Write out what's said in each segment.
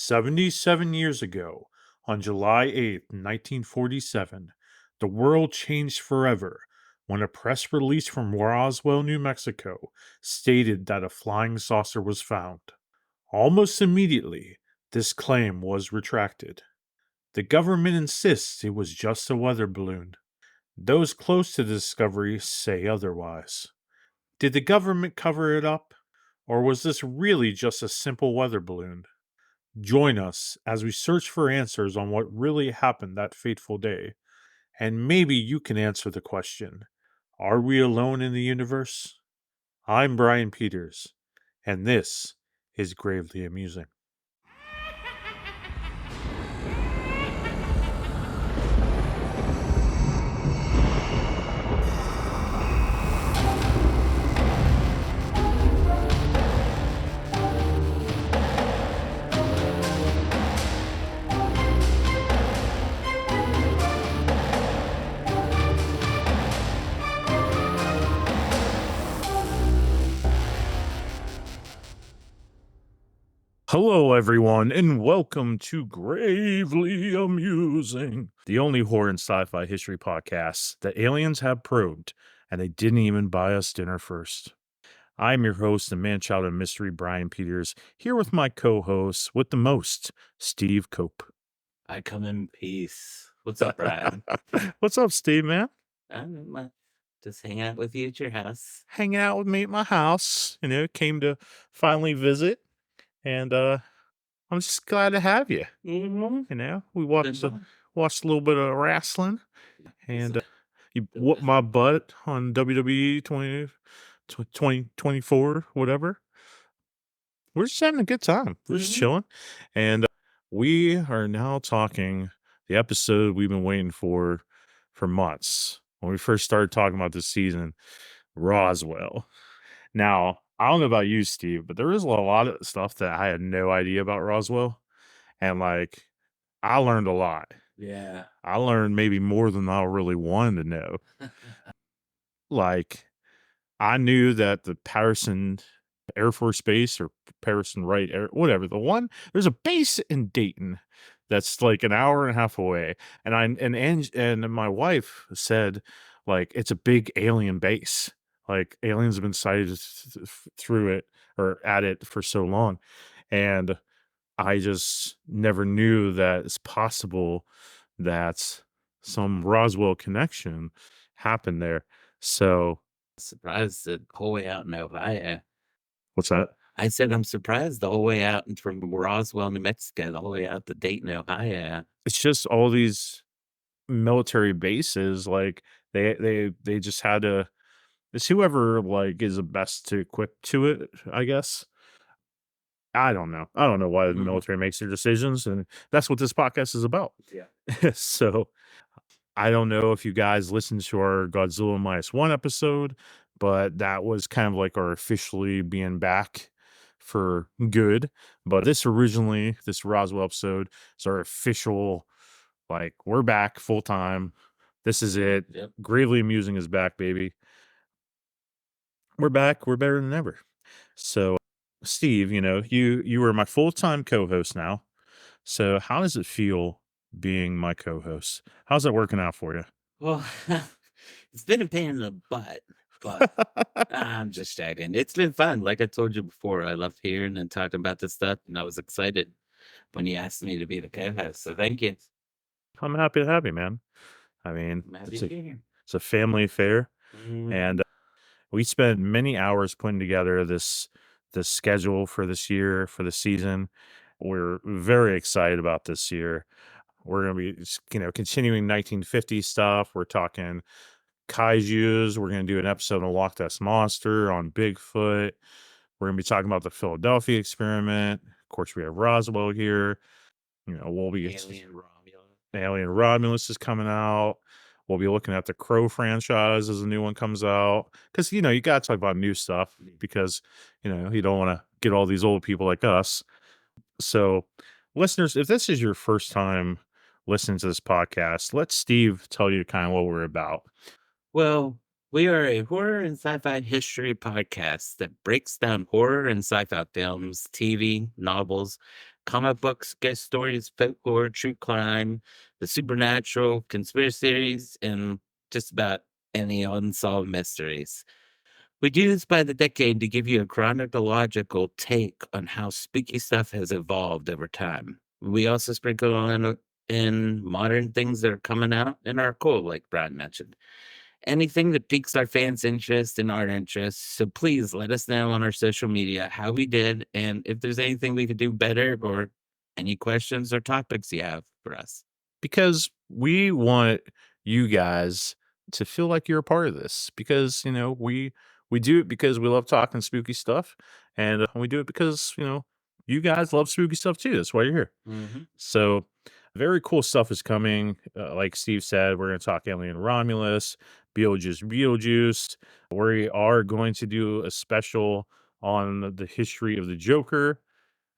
77 years ago, on July 8th, 1947, the world changed forever when a press release from Roswell, New Mexico stated that a flying saucer was found. Almost immediately, this claim was retracted. The government insists it was just a weather balloon. Those close to the discovery say otherwise. Did the government cover it up? Or was this really just a simple weather balloon? Join us as we search for answers on what really happened that fateful day. And maybe you can answer the question, are we alone in the universe? I'm Brian Peters, and this is Gravely Amusing. Hello, everyone, and welcome to Gravely Amusing, the only horror and sci-fi history podcast that aliens have probed, and they didn't even buy us dinner first. I'm your host and man-child of mystery, Brian Peters, here with my co-host with the most, Steve Cope. I come in peace. What's up, Brian? What's up, Steve, man? Just hang out with you at your house. Hanging out with me at my house. Came to finally visit. And I'm just glad to have you. Mm-hmm. We watched a little bit of wrestling, and you whooped my butt on WWE 2024, whatever. We're just having a good time. We're just chilling, and we are now talking the episode we've been waiting for months. When we first started talking about this season, Roswell. Now, I don't know about you, Steve, but there is a lot of stuff that I had no idea about Roswell. And I learned a lot. Yeah. I learned maybe more than I really wanted to know. I knew that the Patterson Air Force Base or Patterson Wright Air, whatever, there's a base in Dayton that's like an hour and a half away. And my wife said, it's a big alien base. Aliens have been sighted through it or at it for so long. And I just never knew that it's possible that some Roswell connection happened there. So, Surprised the whole way out in Ohio. what's that? I said I'm surprised the whole way out from Roswell, New Mexico, the whole way out to Dayton, Ohio. It's just all these military bases, they just had to. It's whoever is the best to equip to it, I guess. I don't know. I don't know why the military makes their decisions, and that's what this podcast is about. Yeah. So I don't know if you guys listened to our Godzilla -1 episode, but that was kind of like our officially being back for good. But this Roswell episode is our official, we're back full time. This is it. Yep. Gravely Amusing is back, baby. We're back. We're better than ever. So, Steve, you are my full-time co-host now. So how does it feel being my co-host? How's that working out for you? Well, it's been a pain in the butt, but I'm just joking. It's been fun. Like I told you before, I love hearing and talking about this stuff, and I was excited when you asked me to be the co-host. So thank you. I'm happy to have you, man. I mean, I'm happy to be here. it's a family affair, Mhm. and we spent many hours putting together this schedule for this year, for the season. We're very excited about this year. We're going to be, continuing 1950 stuff. We're talking kaijus. We're going to do an episode on Loch Ness Monster, on Bigfoot. We're going to be talking about the Philadelphia experiment. Of course, we have Roswell here. We'll be Alien Romulus is coming out. We'll be looking at the Crow franchise as a new one comes out. Because, you got to talk about new stuff because, you don't want to get all these old people like us. So, listeners, if this is your first time listening to this podcast, let Steve tell you kind of what we're about. Well, we are a horror and sci-fi history podcast that breaks down horror and sci-fi films, TV, novels, comic books, ghost stories, folklore, true crime, the supernatural, conspiracy theories, and just about any unsolved mysteries. We do this by the decade to give you a chronological take on how spooky stuff has evolved over time. We also sprinkle in modern things that are coming out and are cool, like Brad mentioned. Anything that piques our fans' interest and our interests. So please let us know on our social media how we did and if there's anything we could do better or any questions or topics you have for us. because we want you guys to feel like you're a part of this because we do it because we love talking spooky stuff and we do it because you guys love spooky stuff too. That's why you're here. Hmm. So very cool stuff is coming. Like Steve said, we're going to talk Alien Romulus, Beetlejuice. We are going to do a special on the history of the Joker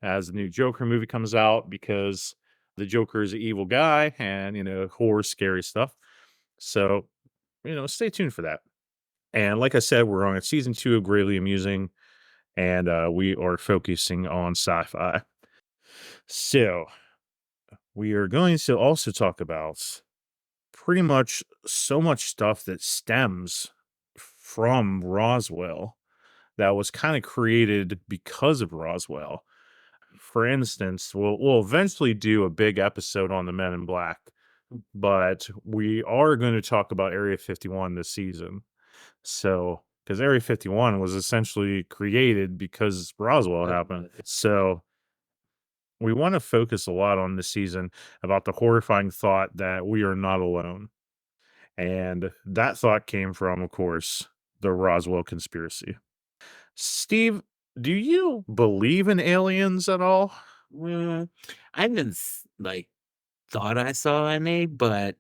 as the new Joker movie comes out because the Joker is an evil guy and, horror, scary stuff. So, stay tuned for that. And like I said, we're on season 2 of Greatly Amusing, and we are focusing on sci fi. So, we are going to also talk about pretty much so much stuff that stems from Roswell that was kind of created because of Roswell. For instance, we'll eventually do a big episode on the Men in Black, but we are going to talk about Area 51 this season. So, because Area 51 was essentially created because Roswell happened. So, we want to focus a lot on this season about the horrifying thought that we are not alone. And that thought came from, of course, the Roswell Conspiracy. Steve, do you believe in aliens at all? Mm, I haven't thought I saw any, but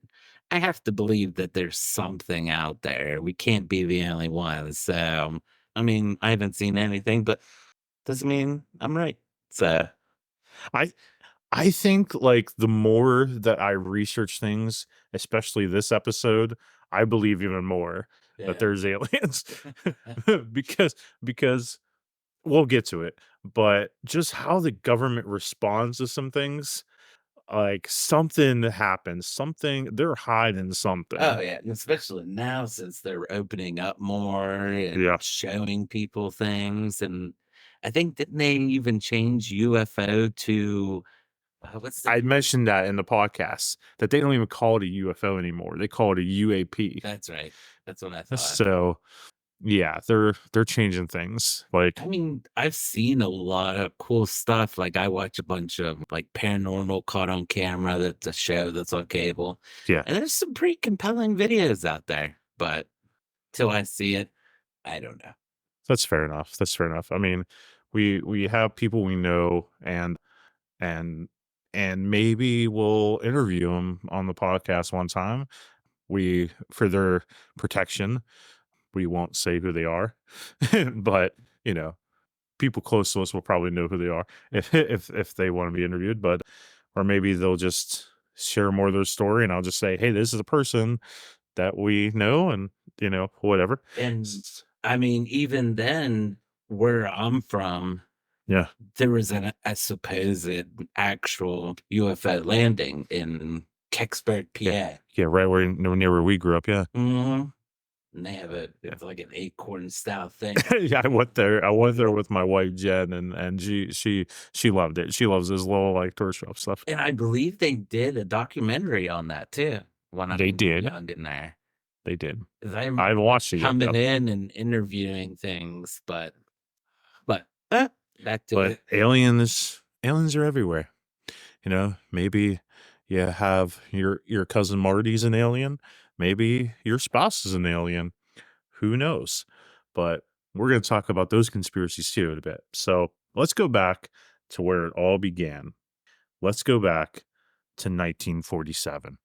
I have to believe that there's something out there. We can't be the only ones. So, I mean, I haven't seen anything, but doesn't mean I'm right. So, I I think like the more that I research things, especially this episode, I believe even more that yeah. there's aliens because because we'll get to it, but just how the government responds to some things, like something happens, something they're hiding Oh, something. yeah, and especially now since they're opening up more and Yeah. showing people things, and I think didn't they even change UFO to what's the I mentioned that in the podcast that they don't even call it a UFO anymore. They call it a UAP. that's right. That's what I thought. So yeah, they're changing things. Like I mean, I've seen a lot of cool stuff. Like I watch a bunch of like paranormal caught on camera. That's a show that's on cable, yeah, and there's some pretty compelling videos out there. But till I see it, I don't know. that's fair enough. That's fair enough. I mean, we have people we know and and maybe we'll interview them on the podcast one time. We for their protection, we won't say who they are. But, you know, people close to us will probably know who they are if they want to be interviewed, but or maybe they'll just share more of their story and I'll just say, "Hey, this is a person that we know," and, whatever. And S I mean, even then, where I'm from, Yeah. there was a supposed actual UFO landing in Kecksburg, Yeah. PA. Yeah, right where near where we grew up, yeah. Mhm. And they have Yeah. it's like an acorn style thing. Yeah, I went there with my wife, Jen, and she loved it. She loves this little, like, tourist shop stuff. And I believe they did a documentary on that too when I They was did. young in there. They did. 'Cause I I remember haven't watched it yet, coming though. in and interviewing things, but back to But it. aliens are everywhere. Maybe you have your cousin Marty's an alien. Maybe your spouse is an alien. Who knows? But we're going to talk about those conspiracies too in a bit. So let's go back to where it all began. Let's go back to 1947.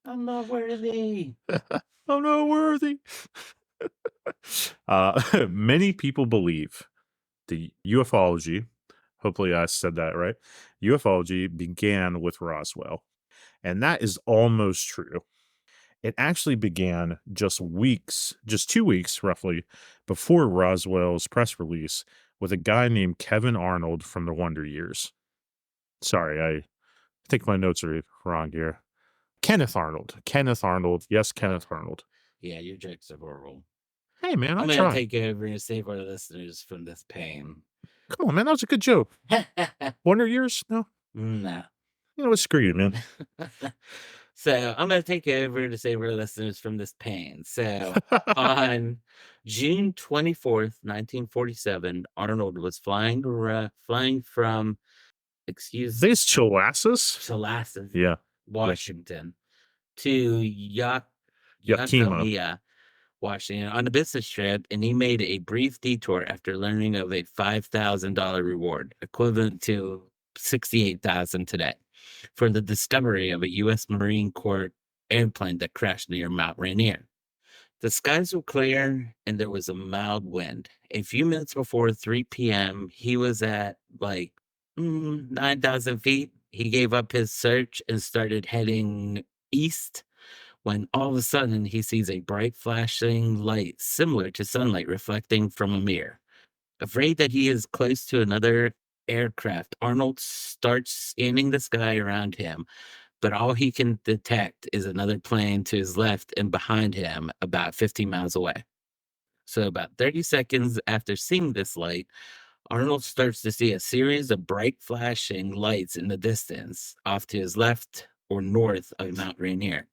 I'm not worthy. I'm not worthy. Many people believe the ufology, hopefully I said that right, ufology began with Roswell. And that is almost true. It actually began just 2 weeks roughly before Roswell's press release with a guy named Kevin Arnold from the Wonder Years. Sorry, I think my notes are wrong here. Kenneth Arnold. Kenneth Arnold. Yes, Kenneth Arnold. Yeah, your jokes are horrible. Hey, man, I'm I gonna try. take over and save our listeners from this pain. Come on, man. That was a good joke. Wonder Years? No. No. You know what? Screw you, man. So I'm gonna take over to save our listeners from this pain. So on June 24th, 1947, Arnold was flying from, excuse, This Chilasses? Chilasson, Yeah. Yeah. Washington, to Yakima. Yakima, Washington on a business trip, and he made a brief detour after learning of a $5,000 reward, equivalent to 68,000 today, for the discovery of a U.S. Marine Corps airplane that crashed near Mount Rainier. The skies were clear and there was a mild wind. A few minutes before 3 p.m., he was at like 9,000 feet. He gave up his search and started heading east when all of a sudden he sees a bright flashing light similar to sunlight reflecting from a mirror. Afraid that he is close to another aircraft, Arnold starts scanning the sky around him, but all he can detect is another plane to his left and behind him about 15 miles away. So, about 30 seconds after seeing this light, Arnold starts to see a series of bright flashing lights in the distance off to his left or north of Mount Rainier,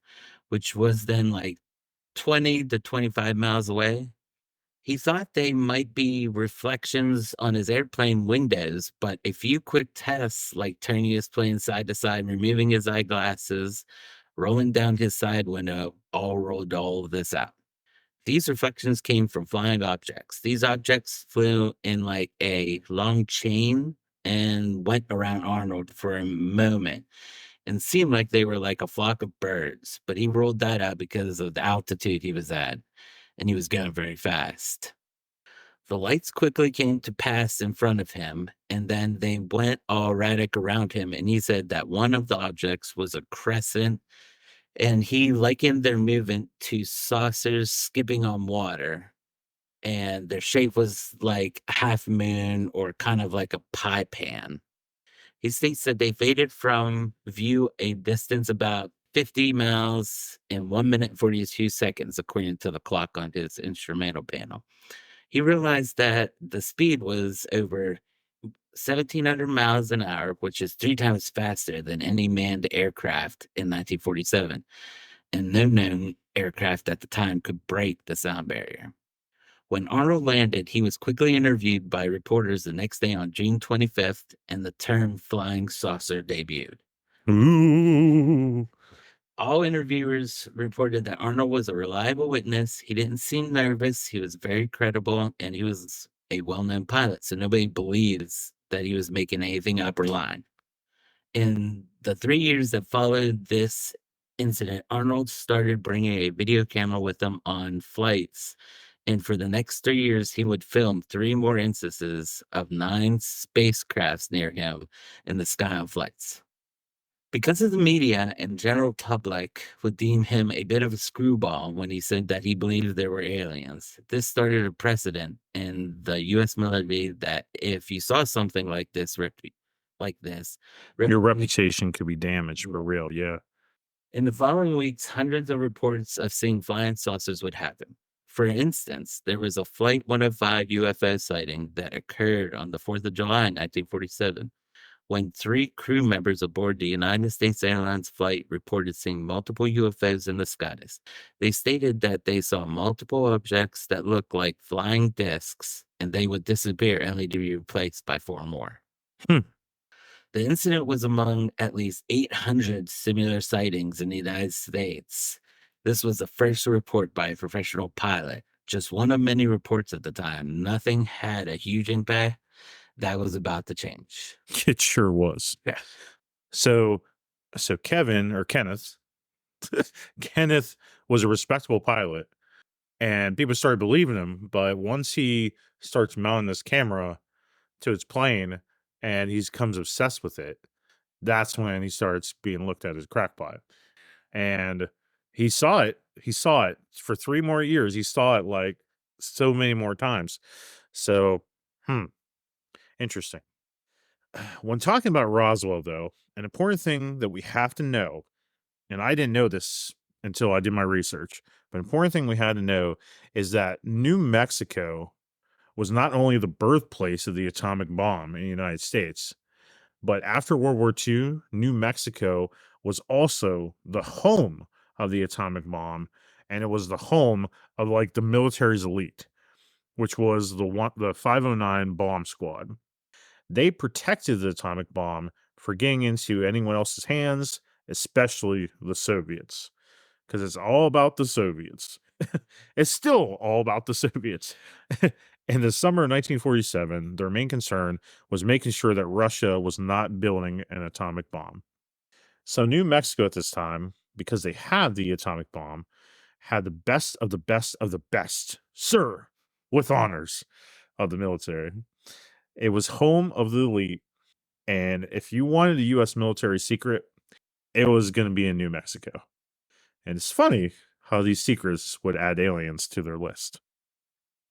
which was then like 20 to 25 miles away. He thought they might be reflections on his airplane windows, but a few quick tests, like turning his plane side to side, removing his eyeglasses, rolling down his side window, all rolled all of this out. These reflections came from flying objects. These objects flew in like a long chain and went around Arnold for a moment and seemed like they were like a flock of birds, but he ruled that out because of the altitude he was at, and he was going very fast. The lights quickly came to pass in front of him, and then they went all erratic around him. And he said that one of the objects was a crescent, and he likened their movement to saucers skipping on water. And their shape was like a half moon or kind of like a pie pan. He states that they faded from view a distance about 50 miles in 1 minute and 42 seconds, according to the clock on his instrumental panel. He realized that the speed was over 1,700 miles an hour, which is 3 times faster than any manned aircraft in 1947, and no known aircraft at the time could break the sound barrier. When Arnold landed, he was quickly interviewed by reporters the next day on June 25th, and the term flying saucer debuted. Ooh. All interviewers reported that Arnold was a reliable witness. He didn't seem nervous. He was very credible, and he was a well known pilot. So nobody believes that he was making anything up or lying. In the 3 years that followed this incident, Arnold started bringing a video camera with him on flights. And for the next 3 years, he would film three more instances of 9 spacecrafts near him in the sky on flights. Because of the media and general public would deem him a bit of a screwball when he said that he believed there were aliens, this started a precedent in the U.S. military that if you saw something like this, Your reputation. reputation could be damaged for real. Yeah. In the following weeks, hundreds of reports of seeing flying saucers would happen. For instance, there was a Flight 105 UFO sighting that occurred on the 4th of July, 1947 when three crew members aboard the United States Airlines flight reported seeing multiple UFOs in the skies. They stated that they saw multiple objects that looked like flying discs and they would disappear only to be replaced by four more. Hmm. The incident was among at least 800 similar sightings in the United States. This was the first report by a professional pilot, just one of many reports at the time. Nothing had a huge impact. That was about to change. It sure was. Yeah. So, so Kevin or Kenneth, Kenneth was a respectable pilot, and people started believing him. But once he starts mounting this camera to his plane, and he becomes obsessed with it, that's when he starts being looked at as a crackpot. And he saw it. He saw it for 3 more years. He saw it like so many more times. So, hmm. Interesting. When talking about Roswell, though, an important thing that we have to know, and I didn't know this until I did my research, but important thing we had to know is that New Mexico was not only the birthplace of the atomic bomb in the United States, but after World War II, New Mexico was also the home of the atomic bomb, and it was the home of like the military's elite, which was the 509 bomb squad. They protected the atomic bomb for getting into anyone else's hands, especially the Soviets, because it's all about the Soviets. It's still all about the Soviets. In the summer of 1947, their main concern was making sure that Russia was not building an atomic bomb. So, New Mexico at this time, because they had the atomic bomb, had the best of the best of the best, sir, with honors of the military. It was home of the elite. And if you wanted a US military secret, it was going to be in New Mexico. And it's funny how these secrets would add aliens to their list.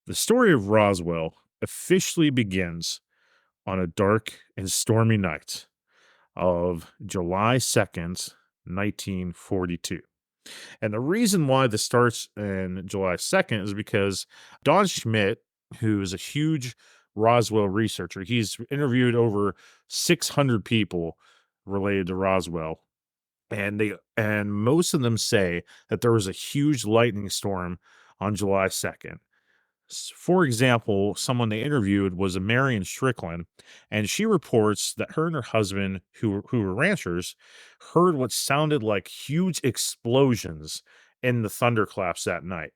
The story of Roswell officially begins on a dark and stormy night of July 2nd, 1942. And the reason why this starts in July 2nd is because Don Schmidt, who is a huge Roswell researcher, he's interviewed over 600 people related to Roswell. And most of them say that there was a huge lightning storm on July 2nd. For example, someone they interviewed was a Marion Strickland, and she reports that her and her husband, who were ranchers, heard what sounded like huge explosions in the thunderclaps that night.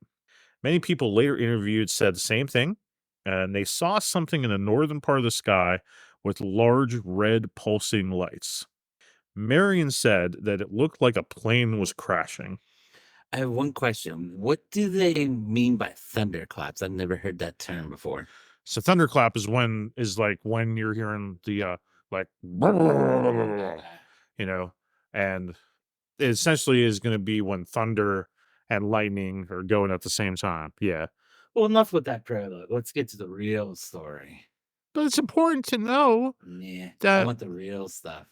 Many people later interviewed said the same thing, and they saw something in the northern part of the sky with large red pulsing lights. Marion said that it looked like a plane was crashing. I have one question. What do they mean by thunderclaps? I've never heard that term before. So thunderclap is like when you're hearing the like you know, and it essentially is going to be when thunder and lightning are going at the same time. Yeah. Well, enough with that prelude. Let's get to the real story. But it's important to know Nah, I that want the real stuff.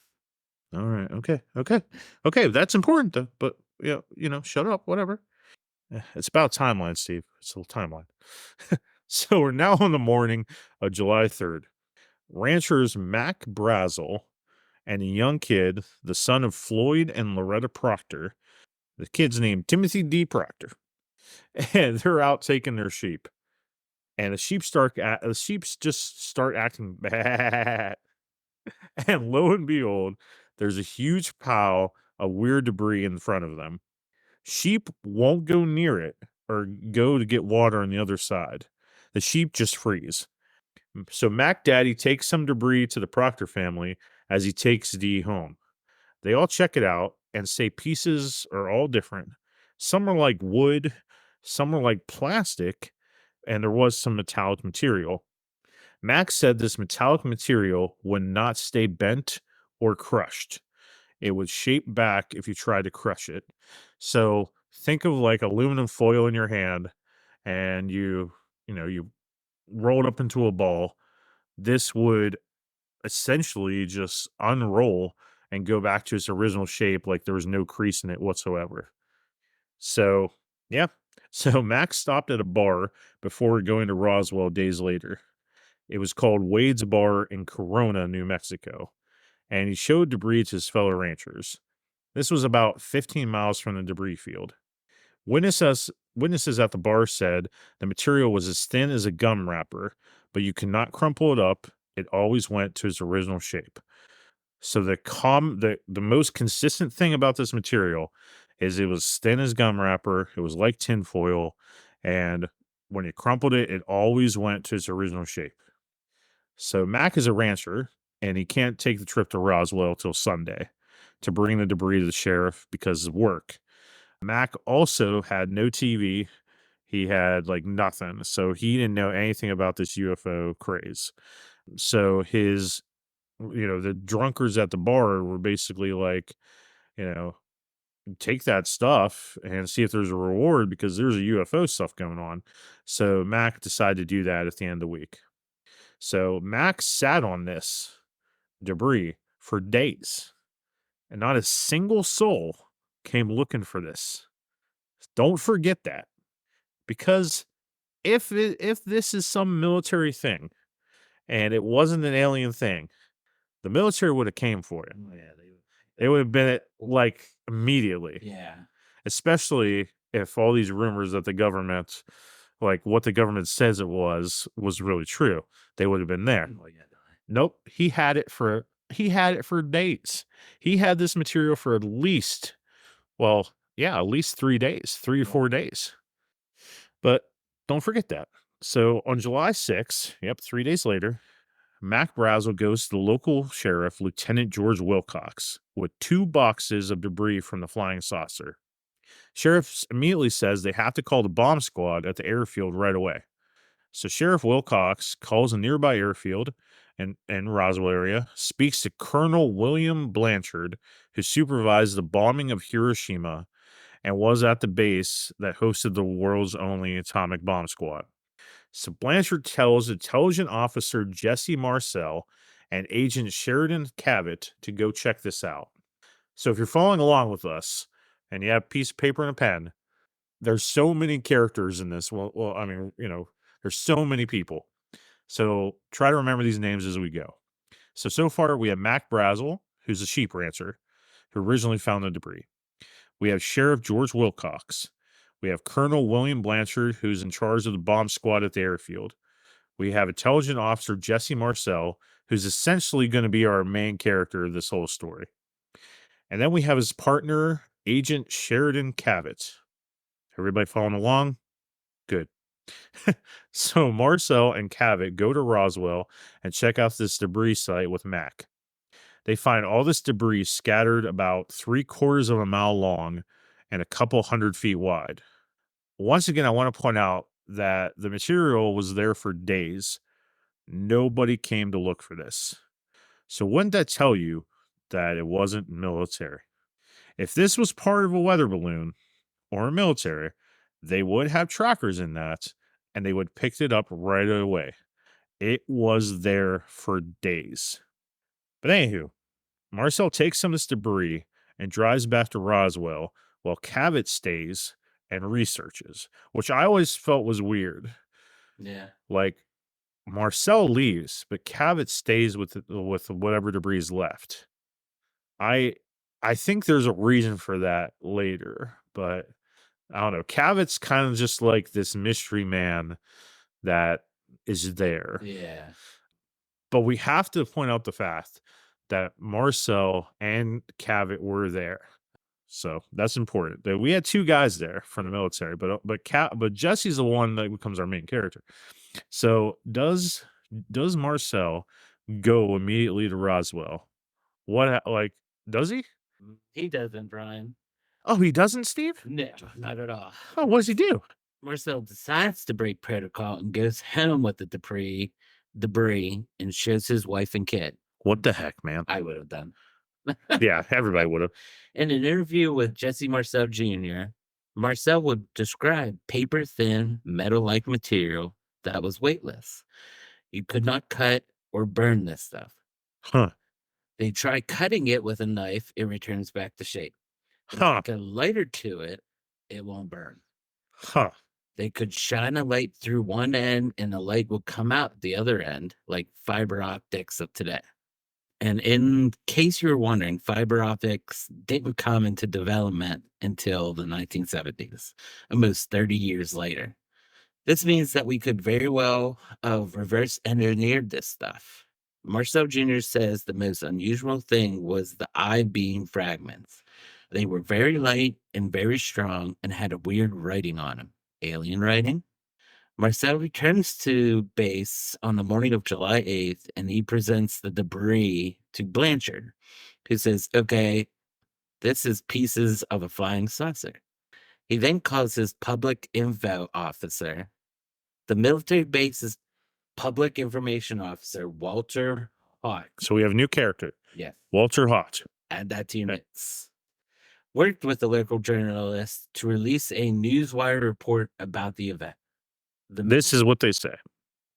all right, okay, okay. Okay, that's important though. But yeah, shut up, whatever. It's about timeline, Steve. It's a little timeline. So we're now on the morning of July 3rd. Ranchers Mac Brazel and a young kid, the son of Floyd and Loretta Proctor. The kid's named Timothy D. Proctor, and they're out taking their sheep. And the sheep just start acting bad. And lo and behold, there's a huge pile of weird debris in front of them. Sheep won't go near it or go to get water on the other side. The sheep just freeze. So Mac Daddy takes some debris to the Proctor family as he takes D home. They all check it out and say pieces are all different. Some are like wood, some are like plastic, and there was some metallic material. Max said this metallic material would not stay bent or crushed. It would shape back if you tried to crush it. So think of like aluminum foil in your hand and you roll it up into a ball. This would essentially just unroll and go back to its original shape like there was no crease in it whatsoever. So, yeah. So Max stopped at a bar before going to Roswell days later. It was called Wade's Bar in Corona, New Mexico, and he showed debris to his fellow ranchers. This was about 15 miles from the debris field. Witnesses at the bar said the material was as thin as a gum wrapper, but you could not crumple it up. It always went to its original shape. So the most consistent thing about this material is it was thin as gum wrapper. It was like tinfoil, and when you crumpled it, it always went to its original shape. So Mac is a rancher, and he can't take the trip to Roswell till Sunday to bring the debris to the sheriff because of work. Mac also had no TV. He had like nothing, so he didn't know anything about this UFO craze. So the drunkards at the bar were basically like, you know, take that stuff and see if there's a reward because there's a UFO stuff going on. So Mac decided to do that at the end of the week. So Max sat on this debris for days, and not a single soul came looking for this. Don't forget that, because if this is some military thing and it wasn't an alien thing, the military would have came for it. Oh, yeah, It would have been it like immediately, yeah. especially if all these rumors that the government, like what the government says it was really true. They would have been there. Oh, yeah. Nope, he had it for days. He had this material for at least, well, yeah, at least 3 days, 3 to Yeah. 4 days. But don't forget that. So on July 6th, yep, 3 days later, Mac Brazel goes to the local sheriff, Lieutenant George Wilcox, with 2 boxes of debris from the flying saucer. Sheriff immediately says they have to call the bomb squad at the airfield right away. So Sheriff Wilcox calls a nearby airfield in Roswell area, speaks to Colonel William Blanchard, who supervised the bombing of Hiroshima and was at the base that hosted the world's only atomic bomb squad. So Blanchard tells intelligent officer Jesse Marcel and agent Sheridan Cavett to go check this out. So if you're following along with us and you have a piece of paper and a pen, there's so many characters in this. Well, I mean, there's so many people. So try to remember these names as we go. So far we have Mac Brazel, who's a sheep rancher, who originally found the debris. We have Sheriff George Wilcox. We have Colonel William Blanchard, who's in charge of the bomb squad at the airfield. We have intelligent officer Jesse Marcel, who's essentially going to be our main character of this whole story. And then we have his partner, Agent Sheridan Cavett. Everybody following along? Good. So Marcel and Cavett go to Roswell and check out this debris site with Mac. They find all this debris scattered about 3/4 of a mile long and a couple 100 feet wide. Once again, I want to point out that the material was there for days. Nobody came to look for this. So wouldn't that tell you that it wasn't military? If this was part of a weather balloon or a military, they would have trackers in that and they would pick it up right away. It was there for days. But anywho, Marcel takes some of this debris and drives back to Roswell while Cavett stays and researches, which I always felt was weird. Yeah. Like Marcel leaves, but Cavett stays with whatever debris is left. I I think there's a reason for that later, but I don't know. Cavett's kind of just like this mystery man that is there. Yeah. But we have to point out the fact that Marcel and Cavett were there. So that's important. That we had 2 guys there from the military, but Jesse's the one that becomes our main character. So does Marcel go immediately to Roswell? Does he? He doesn't, Brian. Oh, he doesn't, Steve? No, not at all. Oh, what does he do? Marcel decides to break protocol and goes home with the debris and shows his wife and kid. What the heck, man? I would have done. Yeah, everybody would have. In an interview with Jesse Marcel Jr., Marcel would describe paper thin, metal like material that was weightless. You could not cut or burn this stuff. Huh. They try cutting it with a knife, it returns back to shape. They Huh. take a lighter to it, it won't burn. Huh. They could shine a light through one end and the light would come out the other end, like fiber optics of today. And in case you were wondering, fiber optics didn't come into development until the 1970s, almost 30 years later. This means that we could very well have reverse engineered this stuff. Marcel Jr. says the most unusual thing was the I beam fragments. They were very light and very strong and had a weird writing on them. Alien writing? Marcel returns to base on the morning of July 8th and he presents the debris to Blanchard, who says, okay, this is pieces of a flying saucer. He then calls his public info officer, the military base's public information officer, Walter Hott. So we have a new character. Yes. Walter Hott. Add that to your notes. Worked with the local journalist to release a newswire report about the event. This is what they say.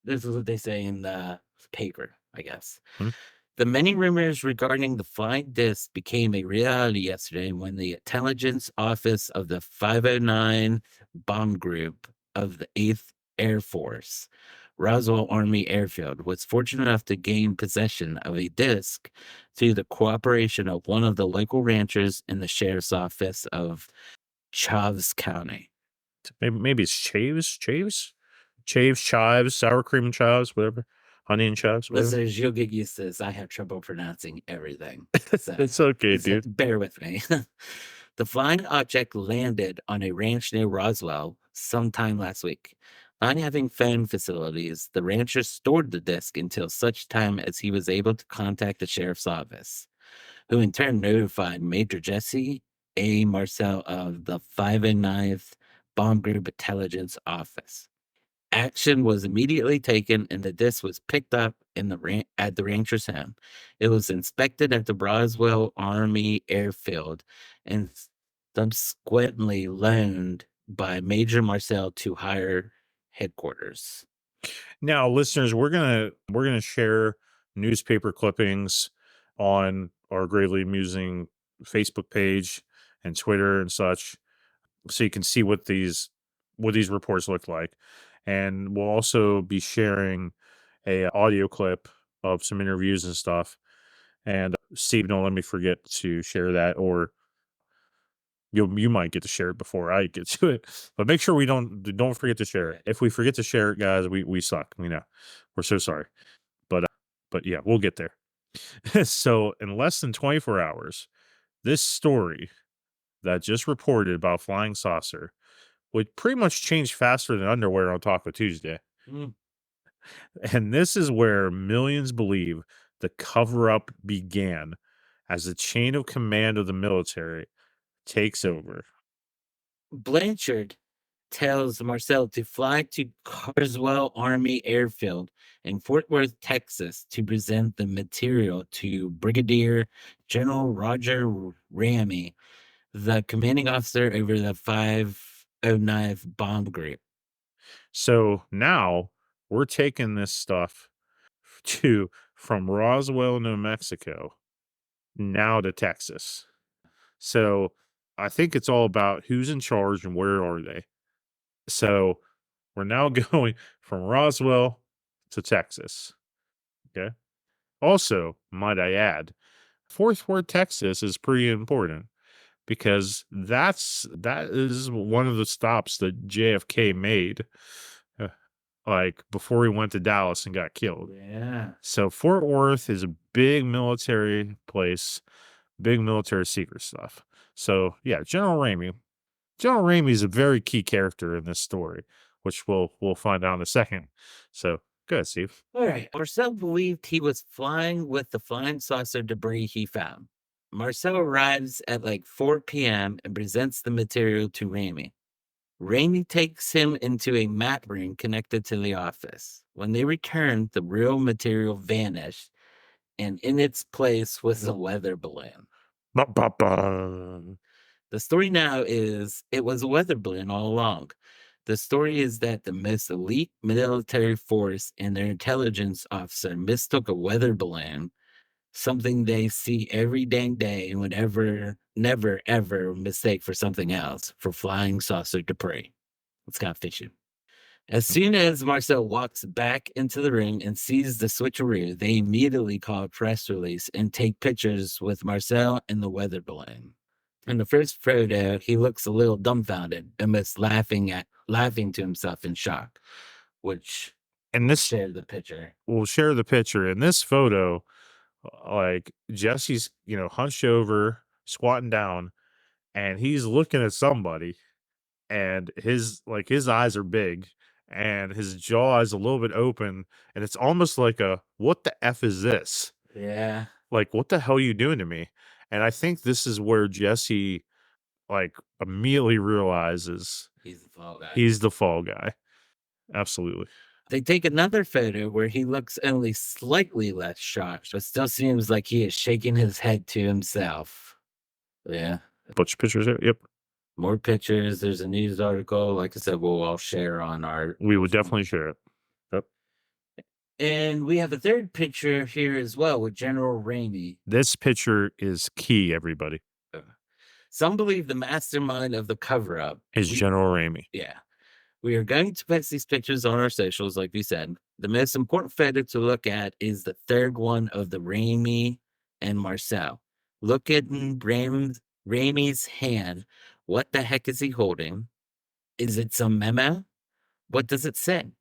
This is what they say in the of paper, I guess. Hmm? The many rumors regarding the flying disc became a reality yesterday when the intelligence office of the 509 Bomb Group of the 8th Air Force, Roswell Army Airfield, was fortunate enough to gain possession of a disc through the cooperation of one of the local ranchers in the sheriff's office of Chaves County. Maybe it's chives, sour cream and chives, whatever, honey and chives, whatever. Listeners, you'll get used to this. I have trouble pronouncing everything. So It's okay, just dude. bear with me. The flying object landed on a ranch near Roswell sometime last week. Not having phone facilities, the rancher stored the disc until such time as he was able to contact the sheriff's office, who in turn notified Major Jesse A. Marcel of the 509th Bomb Group Intelligence Office. Action was immediately taken, and the disc was picked up in at the rancher's home. It was inspected at the Roswell Army Airfield and subsequently loaned by Major Marcel to higher headquarters. Now, listeners, we're gonna share newspaper clippings on our Gravely Amusing Facebook page and Twitter and such, so you can see what these reports look like. And we'll also be sharing a audio clip of some interviews and stuff. And Steve, don't let me forget to share that, or you might get to share it before I get to it. But make sure we don't forget to share it. If we forget to share it, guys, we suck. We know. We're so sorry. But yeah, we'll get there. So in less than 24 hours, this story that just reported about flying saucer would pretty much change faster than underwear on Taco Tuesday. Mm. And this is where millions believe the cover up began as the chain of command of the military takes over. Blanchard tells Marcel to fly to Carswell Army Airfield in Fort Worth, Texas, to present the material to Brigadier General Roger Ramey, the commanding officer over the 509th Bomb Group. So now we're taking this stuff to from Roswell, New Mexico, now to Texas. So I think it's all about who's in charge and where are they. So we're now going from Roswell to Texas. Okay. Also, might I add, Fort Worth, Texas is pretty important because that is one of the stops that JFK made, uh, like before he went to Dallas and got killed. Yeah. So Fort Worth is a big military place, big military secret stuff. So yeah, General Ramey. General Ramey is a very key character in this story, which we'll find out in a second. So go ahead, Steve. All right. Marcel believed he was flying with the flying saucer debris he found. Marcel arrives at like 4 p.m. and presents the material to Ramey. Ramey takes him into a map room connected to the office. When they returned, the real material vanished, and in its place was a weather balloon. Ba, ba, ba. The story now is it was a weather balloon all along. The story is that the most elite military force and their intelligence officer mistook a weather balloon, something they see every dang day, and would never, ever mistake for something else, for flying saucer debris. It's kind of fishy. As soon as Marcel walks back into the room and sees the switcheroo, they immediately call a press release and take pictures with Marcel and the weather balloon. In the first photo, he looks a little dumbfounded, almost laughing to himself in shock, which And this shared the picture. we'll share the picture. In this photo, like Jesse's, hunched over, squatting down, and he's looking at somebody, and his eyes are big, and his jaw is a little bit open, and it's almost like a what the F is this? Yeah, Like, what the hell are you doing to me? And I think this is where Jesse like immediately realizes he's the fall guy. he's the fall guy. Absolutely. They take another photo where he looks only slightly less shocked, but still seems like he is shaking his head to himself. Yeah. Bunch of pictures here. Yep. More pictures. There's a news article. Like I said, we'll all share on our. We would definitely share it. Yep. And we have a third picture here as well with General Ramey. This picture is key, everybody, Uh, Some believe the mastermind of the cover up. is General Ramey. Yeah. We are going to post these pictures on our socials, like we said. The most important photo to look at is the third one of the Raimi and Marcel. Look at Raimi's hand. What the heck is he holding? Is it some memo? What does it say?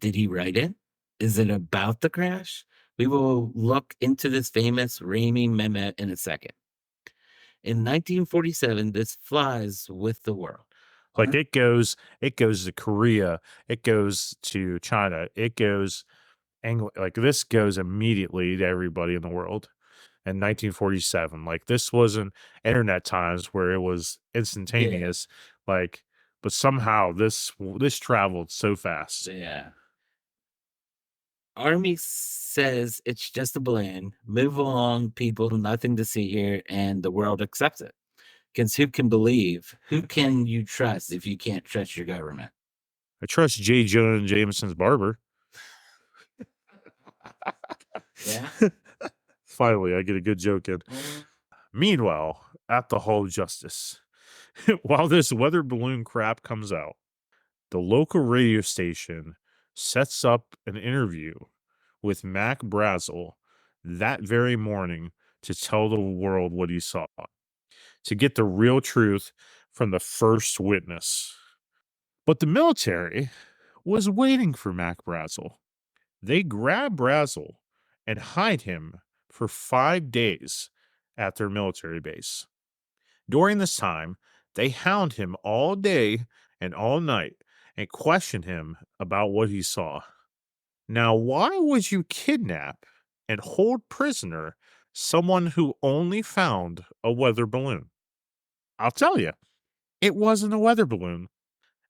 Did he write it? Is it about the crash? We will look into this famous Raimi memo in a second. In 1947, this flies with the world. Like it goes to Korea, it goes to China, it goes like this goes immediately to everybody in the world in 1947. Like this wasn't internet times where it was Yeah. instantaneous, like, but somehow this traveled so fast. Yeah. Army says it's just a balloon. Move along, people. Nothing to see here, and the world accepts it. Because who can believe? Who can you trust if you can't trust your government? I trust J. Jonah Jameson's barber. Yeah. Finally, I get a good joke in. Meanwhile, at the Hall of Justice, while this weather balloon crap comes out, the local radio station sets up an interview with Mac Brazel that very morning to tell the world what he saw, to get the real truth from the first witness. But the military was waiting for Mac Brazel. They grab Brazel and hide him for 5 days at their military base. During this time, they hound him all day and all night and question him about what he saw. Now, why would you kidnap and hold prisoner someone who only found a weather balloon? I'll tell you, it wasn't a weather balloon.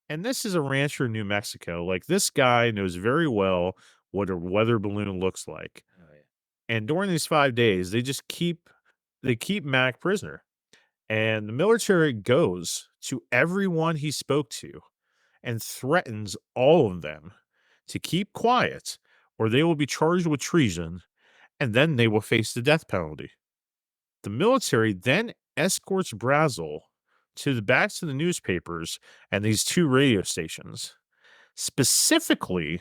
And this is a rancher in New Mexico. Like, this guy knows very well what a weather balloon looks like. Oh, yeah. And during these 5 days, they keep Mac prisoner. And the military goes to everyone he spoke to and threatens all of them to keep quiet or they will be charged with treason and then they will face the death penalty. The military then escorts Brazel to the backs of the newspapers and these two radio stations, specifically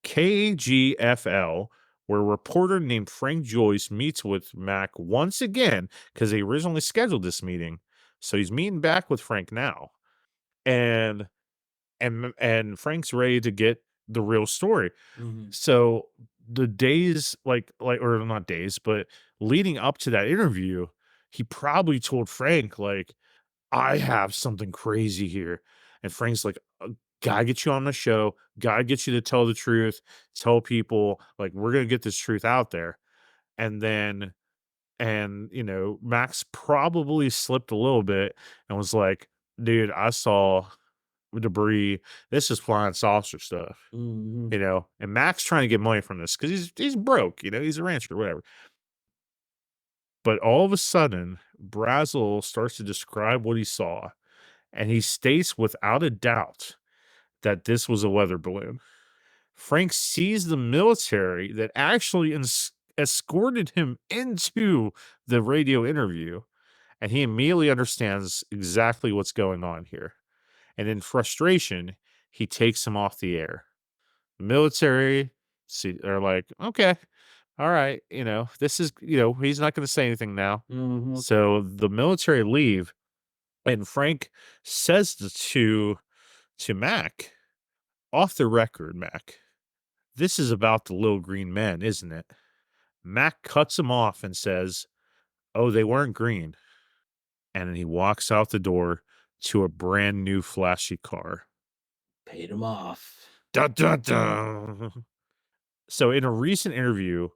KGFL, where a reporter named Frank Joyce meets with Mac once again because they originally scheduled this meeting. So he's meeting back with Frank now. And and Frank's ready to get the real story. Mhm. So the days like or not days, but leading up to that interview, he probably told Frank like, "I have something crazy here." And Frank's like, "Gotta get you on the show. Gotta get you to tell the truth. Tell people like we're gonna get this truth out there." And then Max probably slipped a little bit and was like, "Dude, I saw debris. This is flying saucer stuff." Mhm. And Mac's trying to get money from this because he's broke, he's a rancher, whatever. But all of a sudden, Brazel starts to describe what he saw, and he states without a doubt that this was a weather balloon. Frank sees the military that actually escorted him into the radio interview, and he immediately understands exactly what's going on here. And in frustration, he takes him off the air. Military are like, okay, all right, this is, he's not going to say anything now. Mhm. So the military leave, and Frank says to Mac, off the record, Mac, this is about the little green men, isn't it? Mac cuts him off and says, "Oh, they weren't green." And then he walks out the door to a brand new flashy car. Paid him off. Dun, dun, dun. So, in a recent interview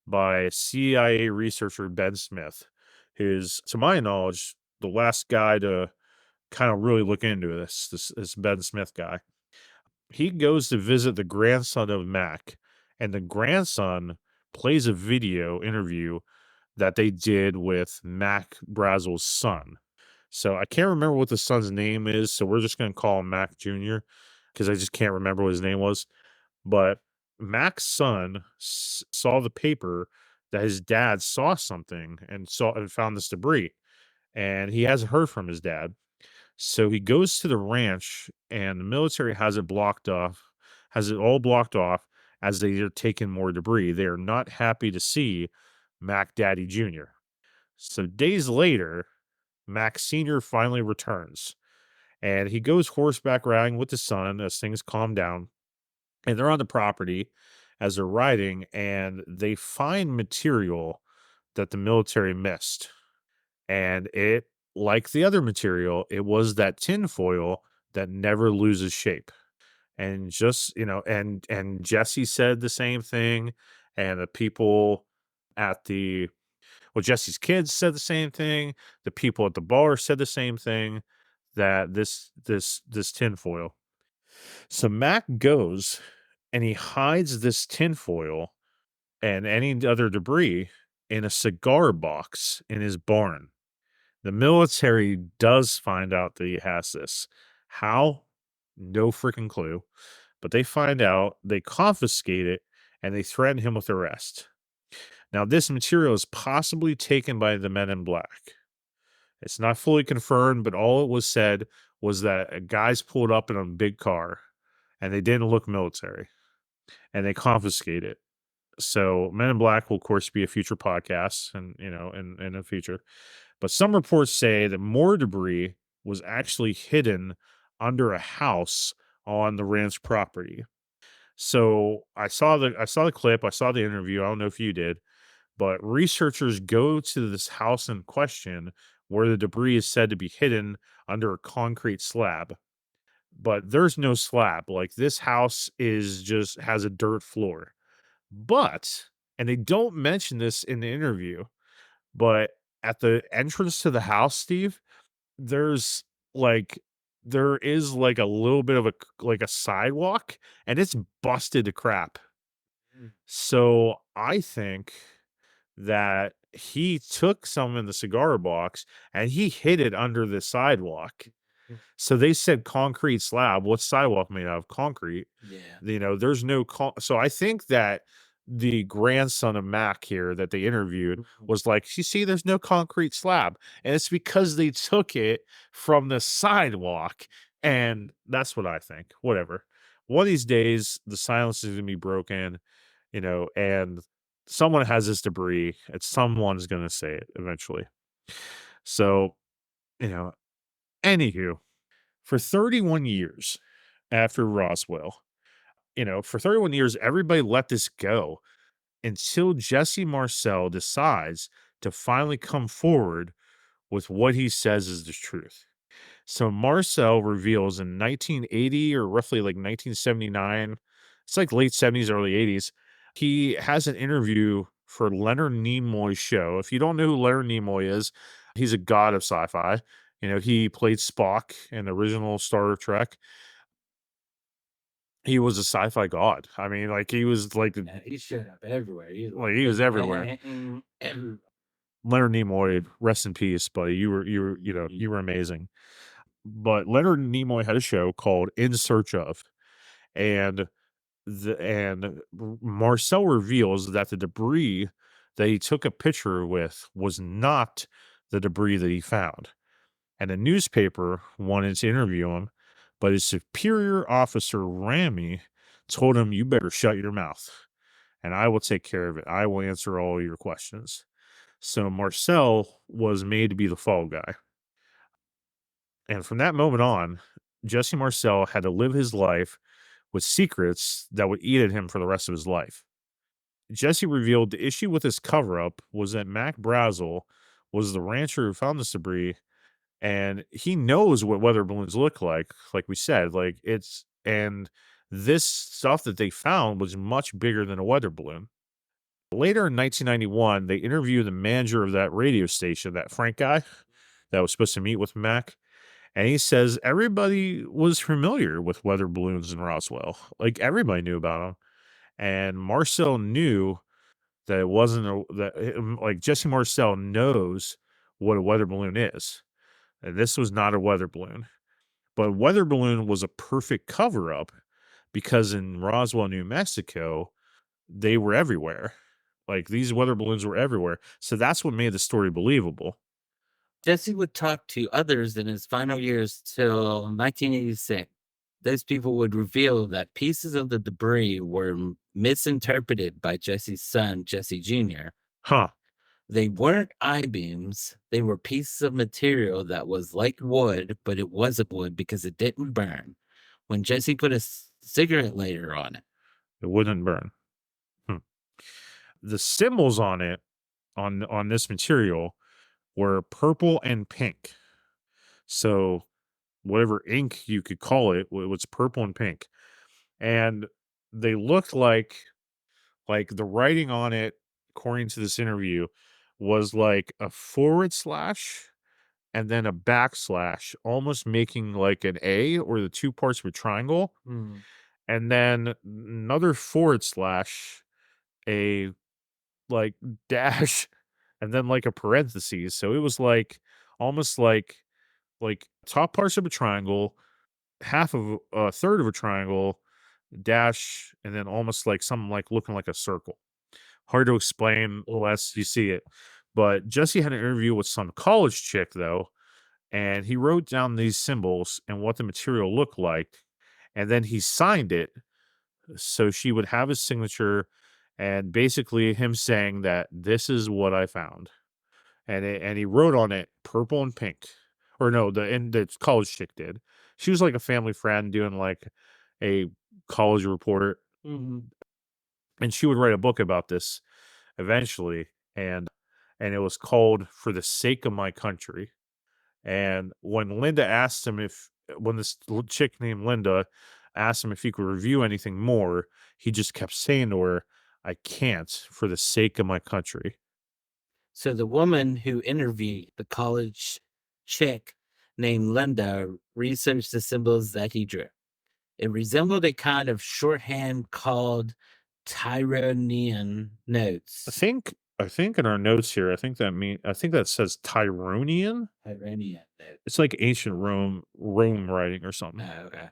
by CIA researcher Ben Smith, who's, to my knowledge, the last guy to kind of really look into this Ben Smith guy, he goes to visit the grandson of Mac, and the grandson plays a video interview that they did with Mac Brazel's son. So I can't remember what the son's name is, so we're just going to call him Mac Jr. because I just can't remember what his name was. But Mac's son saw the paper that his dad saw something and saw and found this debris, and he hasn't heard from his dad. So he goes to the ranch, and the military has it all blocked off as they are taking more debris. They are not happy to see Mac Daddy Jr. So days later, Mac Sr. finally returns, and he goes horseback riding with his son as things calm down. And they're on the property as they're riding, and they find material that the military missed. And it, like the other material, it was that tin foil that never loses shape. And just, and Jesse said the same thing, and the people at the well, Jesse's kids said the same thing. The people at the bar said the same thing, that this tinfoil. So Mac goes and he hides this tinfoil and any other debris in a cigar box in his barn. The military does find out that he has this. How? No freaking clue. But they find out, they confiscate it, and they threaten him with arrest. Now, this material is possibly taken by the men in black. It's not fully confirmed, but all it was said was that guys pulled up in a big car and they didn't look military and they confiscate it. So Men in Black will of course be a future podcast and in the future. But some reports say that more debris was actually hidden under a house on the ranch property. So I saw the clip, I saw the interview. I don't know if you did, but researchers go to this house in question where the debris is said to be hidden under a concrete slab. But there's no slab. Like this house is just has a dirt floor. But, and they don't mention this in the interview, but at the entrance to the house, Steve, there's like there is like a little bit of a sidewalk and it's busted to crap. Mm. So I think that he took some in the cigar box and he hid it under the sidewalk. Mm. So they said concrete slab. What's sidewalk made out of? Concrete. Yeah. There's no so I think that the grandson of Mac here that they interviewed Mhm. was like, you see, there's no concrete slab. And it's because they took it from the sidewalk. And that's what I think. Whatever. One of these days, the silence is going to be broken, and someone has this debris, and someone's going to say it eventually. So, you know, anywho, for 31 years after Roswell, for 31 years, everybody let this go until Jesse Marcel decides to finally come forward with what he says is the truth. So Marcel reveals in 1980 or roughly like 1979, it's like late 70s, early 80s, he has an interview for Leonard Nimoy's show. If you don't know who Leonard Nimoy is, he's a god of sci-fi. He played Spock in the original Star Trek. He was a sci-fi god. I mean, like he was Yeah, he showed up everywhere. He was like like he was Big everywhere. Bang everywhere. Leonard Nimoy, rest in peace, buddy. Mhm. You were amazing. But Leonard Nimoy had a show called In Search of, and Marcel reveals that the debris that he took a picture with was not the debris that he found. And a newspaper wanted to interview him, but his superior officer Ramy told him, "You better shut your mouth, and I will take care of it. I will answer all your questions." So Marcel was made to be the fall guy. And from that moment on, Jesse Marcel had to live his life with secrets that would eat at him for the rest of his life. Jesse revealed the issue with his cover up was that Mac Brazel was the rancher who found this debris, and he knows what weather balloons look like we said. And this stuff that they found was much bigger than a weather balloon. Later in 1991, they interviewed the manager of that radio station, that Frank guy that was supposed to meet with Mac. And he says everybody was familiar with weather balloons in Roswell. Like everybody knew about them. And Marcel knew that it wasn't like Jesse Marcel knows what a weather balloon is. And this was not a weather balloon. But weather balloon was a perfect cover up because in Roswell, New Mexico, they were everywhere. Like these weather balloons were everywhere. So that's what made the story believable. Jesse would talk to others in his final years till 1986. Those people would reveal that pieces of the debris were misinterpreted by Jesse's son, Jesse Jr. Huh. They weren't I-beams. They were pieces of material that was like wood, but it wasn't wood because it didn't burn. When Jesse put a cigarette lighter on it, It wouldn't burn. Hmm. The symbols on it, on this material, were purple and pink. So whatever ink you could call it was purple and pink. And they looked like the writing on it, according to this interview, was like a forward slash and then a backslash, almost making like an A or the two parts of a triangle, hmm, and then another forward slash, a like dash, and then like a parentheses. So it was like almost like top parts of a triangle, half of a third of a triangle, dash, and then almost like something like looking like a circle. Hard to explain unless you see it. But Jesse had an interview with some college chick though, and he wrote down these symbols and what the material looked like, and then he signed it so she would have his signature and basically him saying that this is what I found. And he wrote on it purple and pink. Or no, the college chick did. She was like a family friend doing like a college report, hmm. and she would write a book about this eventually, and it was called For the Sake of My Country. And when this chick named Linda asked him if he could review anything more, he just kept saying to her, I can't for the sake of my country. So the woman who interviewed the college chick named Linda researched the symbols that he drew. It resembled a kind of shorthand called Tyronian I notes. think I think in our notes here, I think that says Tyronian. Tyronian It's notes. like ancient Rome writing or something. Oh, okay.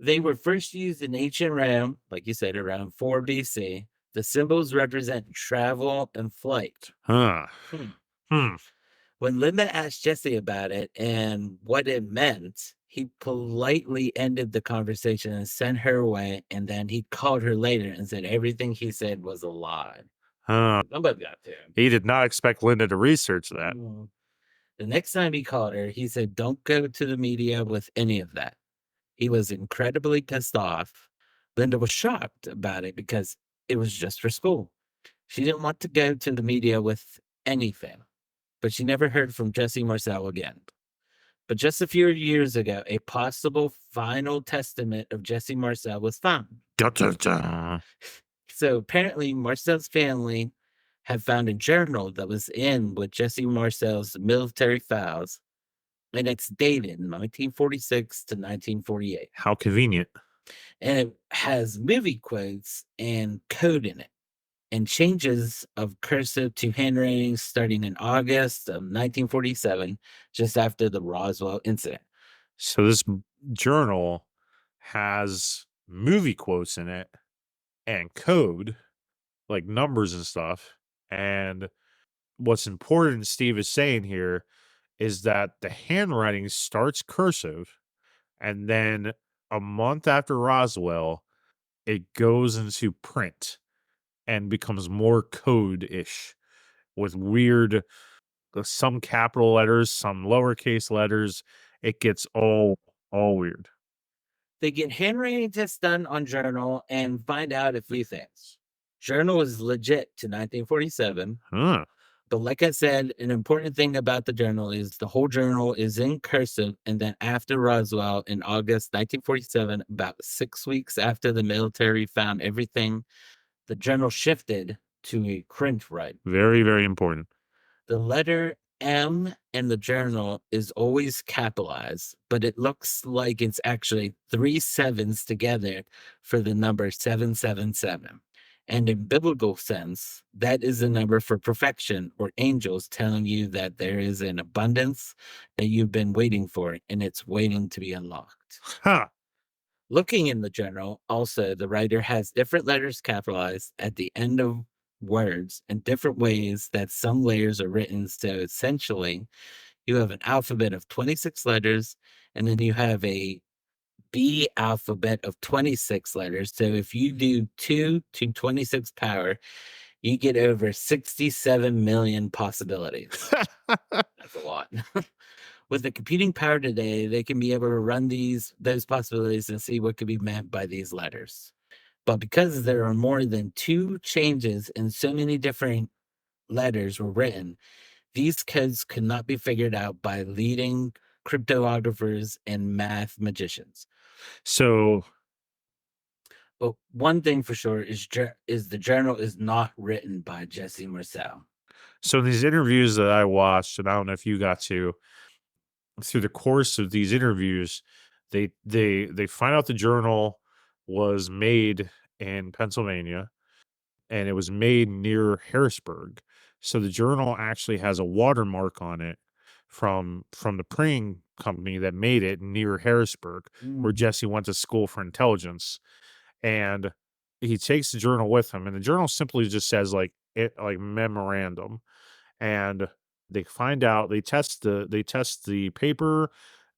They were first used in ancient Rome, like you said, around 4 BC. The symbols represent travel and flight. Huh. Hmm. Hmm. When Linda asked Jesse about it and what it meant, he politely ended the conversation and sent her away. And then he called her later and said everything he said was a lie. Huh. Somebody got to him. He did not expect Linda to research that. Mm. The next time he called her, he said, "Don't go to the media with any of that." He was incredibly pissed off. Linda was shocked about it because it was just for school. She didn't want to go to the media with anything, but she never heard from Jesse Marcel again. But just a few years ago, a possible final testament of Jesse Marcel was found. Dun, dun, dun. So apparently, Marcel's family had found a journal that was in with Jesse Marcel's military files, and it's dated 1946 to 1948. How convenient. And it has movie quotes and code in it, and changes of cursive to handwriting starting in August of 1947, just after the Roswell incident. So this journal has movie quotes in it and code, like numbers and stuff. And what's important, Steve is saying here, is that the handwriting starts cursive, and then a month after Roswell, it goes into print and becomes more code ish with weird, some capital letters, some lowercase letters. It gets all weird. They get handwriting tests done on Journal and find out a few things. Journal is legit to 1947. Huh. But like I said, an important thing about the journal is the whole journal is in cursive. And then after Roswell in August 1947, about 6 weeks after the military found everything, the journal shifted to a print write. Very, very important. The letter M in the journal is always capitalized, but it looks like it's actually three sevens together for the number 777. And in biblical sense, that is the number for perfection or angels telling you that there is an abundance that you've been waiting for and it's waiting to be unlocked. Huh. Looking in the journal, also, the writer has different letters capitalized at the end of words in different ways that some layers are written. So essentially, you have an alphabet of 26 letters, and then you have a B alphabet of 26 letters. So if you do 2 to 26 power, you get over 67 million possibilities. That's a lot. With the computing power today, they can be able to run those possibilities and see what could be meant by these letters. But because there are more than two changes and so many different letters were written, these codes could not be figured out by leading cryptographers and math magicians. So, But one thing for sure is the journal is not written by Jesse Marcel. so these interviews that I watched, and I don't know if you got to, through the course of these interviews, they find out the journal was made in Pennsylvania, and it was made near Harrisburg. So the journal actually has a watermark on it from the printing company that made it near Harrisburg, where Mm. Jesse went to school for intelligence. And he takes the journal with him, and the journal simply just says like memorandum. And they test the paper,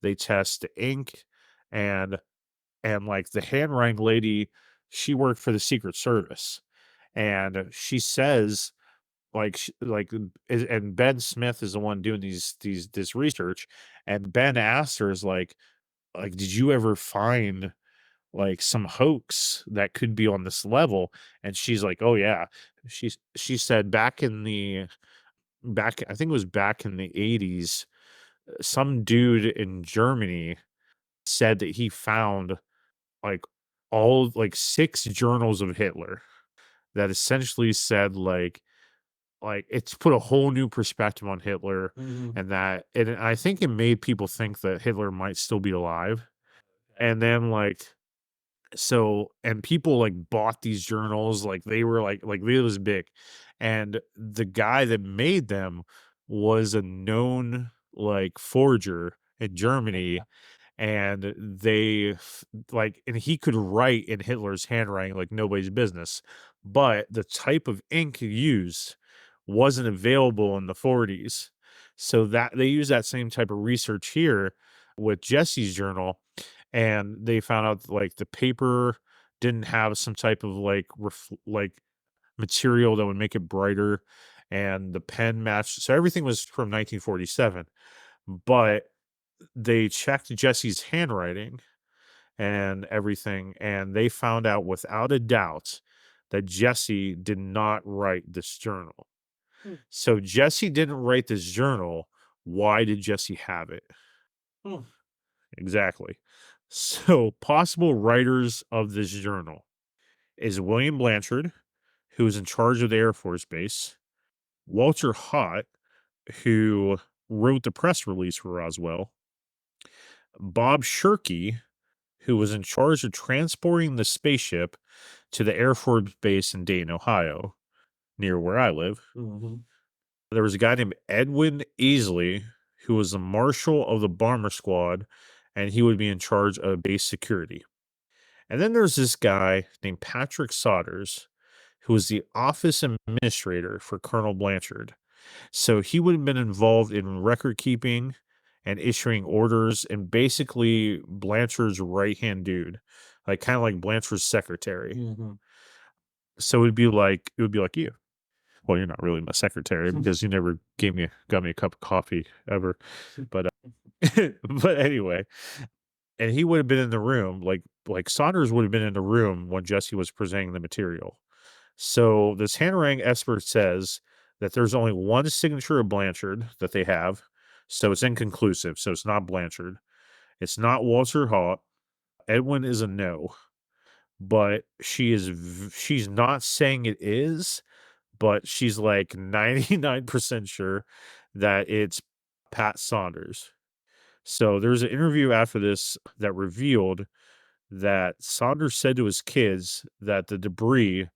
they test the ink, and like the handwriting lady, she worked for the Secret Service, and she says and Ben Smith is the one doing this research, and Ben asks her, is like, did you ever find like some hoax that could be on this level? And she's like, oh yeah. She said back, I think it was back in the 80s, some dude in Germany said that he found like all like six journals of Hitler that essentially said like it's put a whole new perspective on Hitler, Mhm. and I think it made people think that Hitler might still be alive. And then and people like bought these journals, like they were like it was big. And the guy that made them was a known like forger in Germany, and and he could write in Hitler's handwriting like nobody's business, but the type of ink he used wasn't available in the 40s. So that they use that same type of research here with Jesse's journal, and they found out like the paper didn't have some type of like material that would make it brighter, and the pen matched, so everything was from 1947. But they checked Jesse's handwriting and everything, and they found out without a doubt that Jesse did not write this journal. Hmm. So Jesse didn't write this journal. Why did Jesse have it? Hmm. Exactly. So possible writers of this journal is William Blanchard, who was in charge of the Air Force Base, Walter Hott, who wrote the press release for Roswell, Bob Shirkey, who was in charge of transporting the spaceship to the Air Force Base in Dayton, Ohio, near where I live. Mhm. There was a guy named Edwin Easley, who was the marshal of the bomber squad, and he would be in charge of base security. And then there's this guy named Patrick Sodders, who was the office administrator for Colonel Blanchard. So he would have been involved in record keeping and issuing orders, and basically Blanchard's right hand dude, like kind of like Blanchard's secretary. Mhm. So it would be like you. Well, you're not really my secretary because you never got me a cup of coffee ever. But but anyway, and he would have been in the room, like Saunders would have been in the room when Jesse was presenting the material. So this handwriting expert says that there's only one signature of Blanchard that they have, so it's inconclusive. So it's not Blanchard. It's not Walter Haut. Edwin is a no, but she's not saying it is, but she's like 99% sure that it's Pat Saunders. So there's an interview after this that revealed that Saunders said to his kids that the debris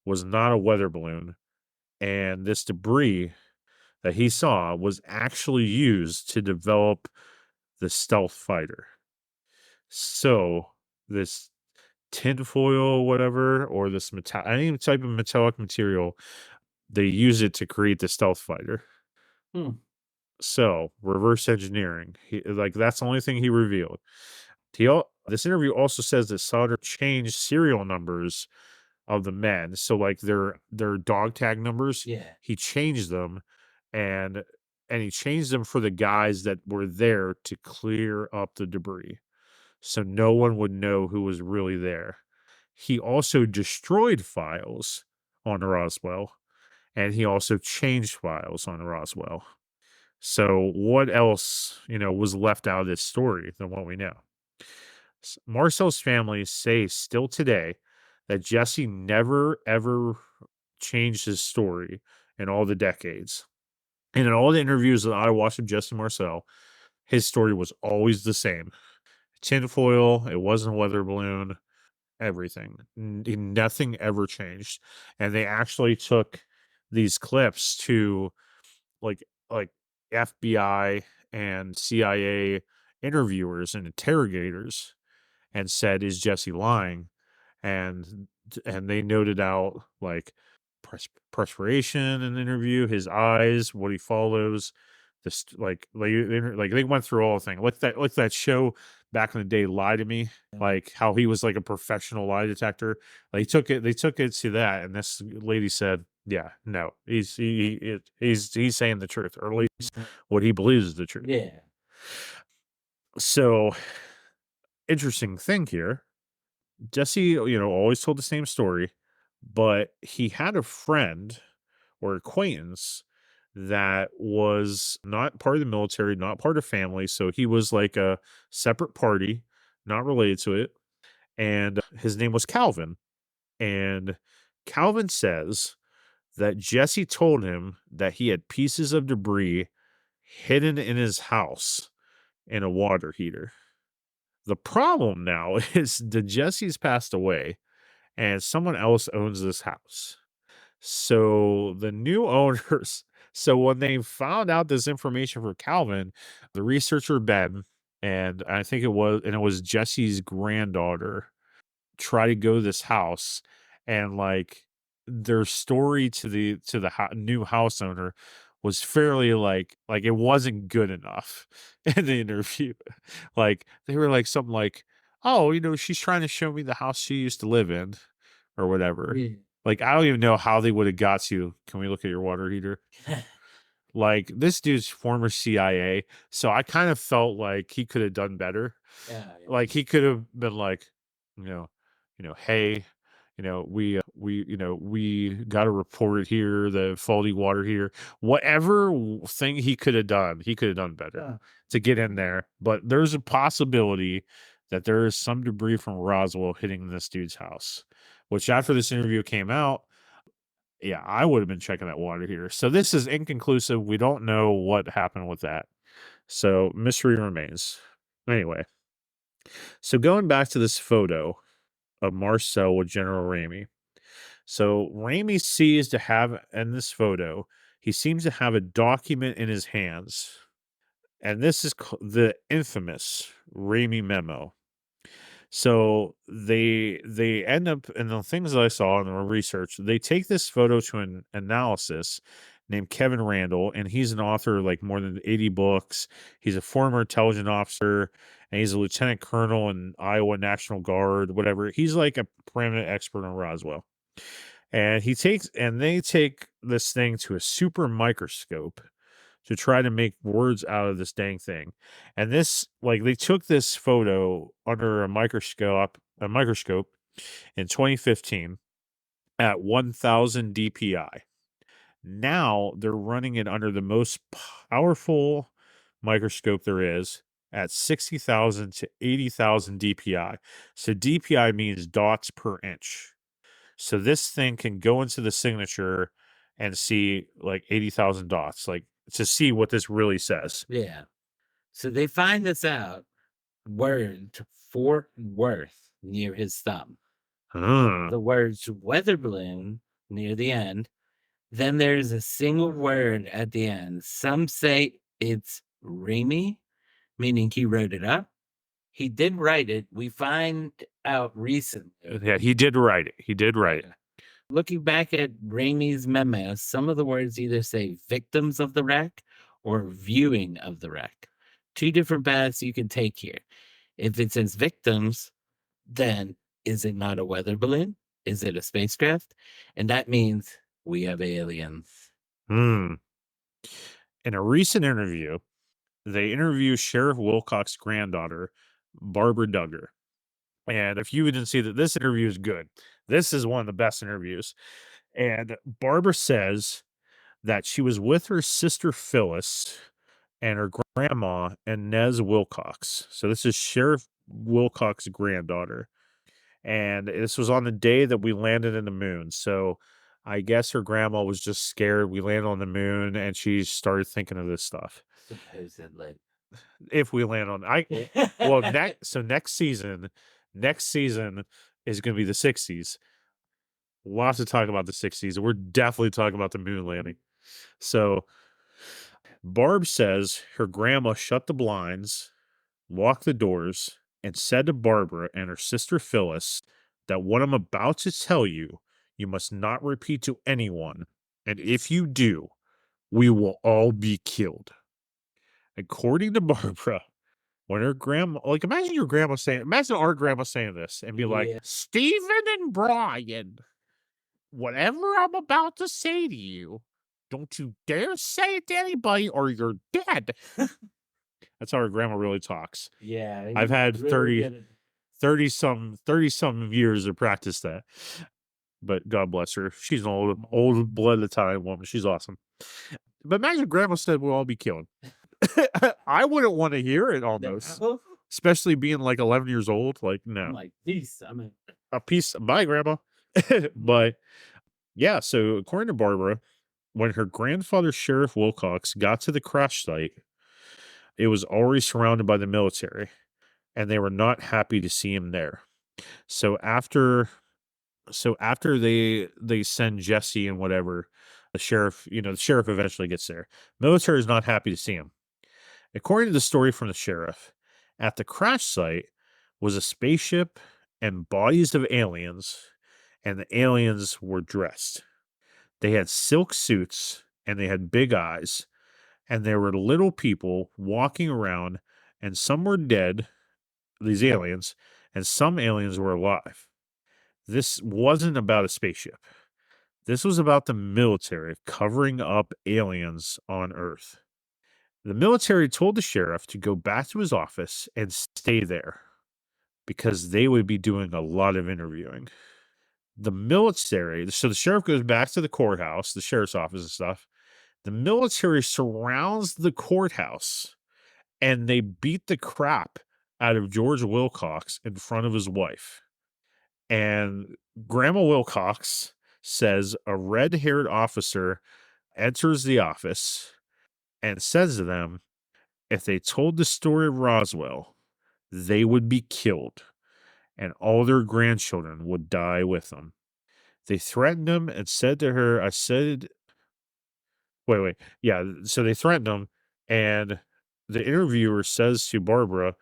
was not a weather balloon, and this debris that he saw was actually used to develop the stealth fighter. So this tinfoil, whatever, or this metal any type of metallic material. They use it to create the stealth fighter. Hmm. So, reverse engineering. That's the only thing he revealed. This interview also says that Sauter changed serial numbers of the men. So, like, their dog tag numbers, Yeah. he changed them, and he changed them for the guys that were there to clear up the debris, so no one would know who was really there. He also destroyed files on Roswell, and he also changed files on Roswell. So what else, was left out of this story than what we know? Marcel's family say still today that Jesse never ever changed his story in all the decades. And in all the interviews that I watched of Jesse Marcel, his story was always the same. Tinfoil, it wasn't a weather balloon, everything. Nothing ever changed. And they actually took these clips to like FBI and CIA interviewers and interrogators and said, "Is Jesse lying?" And they noted out like perspiration in the interview, his eyes, what he follows, this like they went through all the thing. Like that show back in the day, Lie to Me, like how he was like a professional lie detector. They took it to that, and this lady said, "Yeah, no, he's saying the truth, or at least what he believes is the truth." Yeah. So interesting thing here. Jesse, always told the same story, but he had a friend or acquaintance that was not part of the military, not part of family. So he was like a separate party, not related to it. And his name was Calvin. And Calvin says that Jesse told him that he had pieces of debris hidden in his house in a water heater. The problem now is that Jesse's passed away and someone else owns this house. So the new owners, so when they found out this information for Calvin, the researcher Ben, and it was Jesse's granddaughter, try to go to this house, and like their story to the new house owner was fairly like it wasn't good enough in the interview. Like they were like something like, "Oh, she's trying to show me the house she used to live in, or whatever." Yeah. Like I don't even know how they would have got to. Can we look at your water heater? Like this dude's former CIA, so I kind of felt like he could have done better. Yeah. Yeah. Like he could have been like, you know, hey, we got to report it here, the faulty water here. Whatever thing he could have done better Yeah. to get in there. But there's a possibility that there is some debris from Roswell hitting this dude's house. Which after this interview came out, yeah, I would have been checking that water heater. So this is inconclusive. We don't know what happened with that. So mystery remains. Anyway, so going back to this photo of Marcel with General Ramey. So Ramey sees to have in this photo, he seems to have a document in his hands. And this is the infamous Ramey memo. So they end up, and the things that I saw in the research, they take this photo to an analysis named Kevin Randall, and he's an author of like more than 80 books. He's a former intelligence officer, and he's a lieutenant colonel in Iowa National Guard, whatever. He's like a preeminent expert on Roswell. And they take this thing to a super microscope to try to make words out of this dang thing. And this, like, they took this photo under a microscope in 2015 at 1000 DPI. Now they're running it under the most powerful microscope there is at 60,000 to 80,000 DPI. So DPI means dots per inch. So this thing can go into the signature and see like 80,000 dots, like to see what this really says. Yeah. So they find this out word for worth near his thumb. Huh. The words weather balloon near the end. Then there's a single word at the end. Some say it's Remy, meaning he wrote it up. He did write it. We find out recently. Yeah, he did write it. He did write it. Okay. Looking back at Raimi's memoirs, some of the words either say victims of the wreck or viewing of the wreck. Two different paths you can take here. If it says victims, then is it not a weather balloon? Is it a spacecraft? And that means we have aliens. Hmm. In a recent interview, they interview Sheriff Wilcox's granddaughter, Barbara Duggar. And if you didn't see that, this interview is good. This is one of the best interviews. And Barbara says that she was with her sister Phyllis and her grandma, Inez Wilcox. So this is Sheriff Wilcox's granddaughter. And this was on the day that we landed in the moon. So I guess her grandma was just scared. We landed on the moon and she started thinking of this stuff. Supposedly. If we land on I well next season is gonna be the 60s. Lots to talk about the 60s. We're definitely talking about the moon landing. So Barb says her grandma shut the blinds, locked the doors, and said to Barbara and her sister Phyllis that what I'm about to tell you, you must not repeat to anyone. And if you do, we will all be killed. According to Barbara, when her grandma, like, imagine our grandma saying this and be like, Yeah. Stephen and Brian, whatever I'm about to say to you, don't you dare say it to anybody or you're dead. That's how her grandma really talks. Yeah. I've had Really good. 30 some years to practice that. But God bless her. She's an old blood Italian woman. She's awesome. But imagine grandma said we'll all be killed. I wouldn't want to hear it almost. No. Especially being like 11 years old. Like, I'm no. like, peace. I'm in. A piece. Bye, grandma. But yeah, so according to Barbara, when her grandfather, Sheriff Wilcox, got to the crash site, it was already surrounded by the military, and they were not happy to see him there. So after they send Jesse and whatever, the sheriff eventually gets there. Military is not happy to see him. According to the story from the sheriff, at the crash site was a spaceship and bodies of aliens, and the aliens were dressed. They had silk suits and they had big eyes, and there were little people walking around, and some were dead, these aliens, and some aliens were alive. This wasn't about a spaceship. This was about the military covering up aliens on Earth. The military told the sheriff to go back to his office and stay there because they would be doing a lot of interviewing. So the sheriff goes back to the courthouse, the sheriff's office and stuff. The military surrounds the courthouse and they beat the crap out of George Wilcox in front of his wife. And Grandma Wilcox says a red haired officer enters the office and says to them, if they told the story of Roswell, they would be killed and all their grandchildren would die with them. They threatened him and said to her, wait. Yeah. So they threatened him. And the interviewer says to Barbara,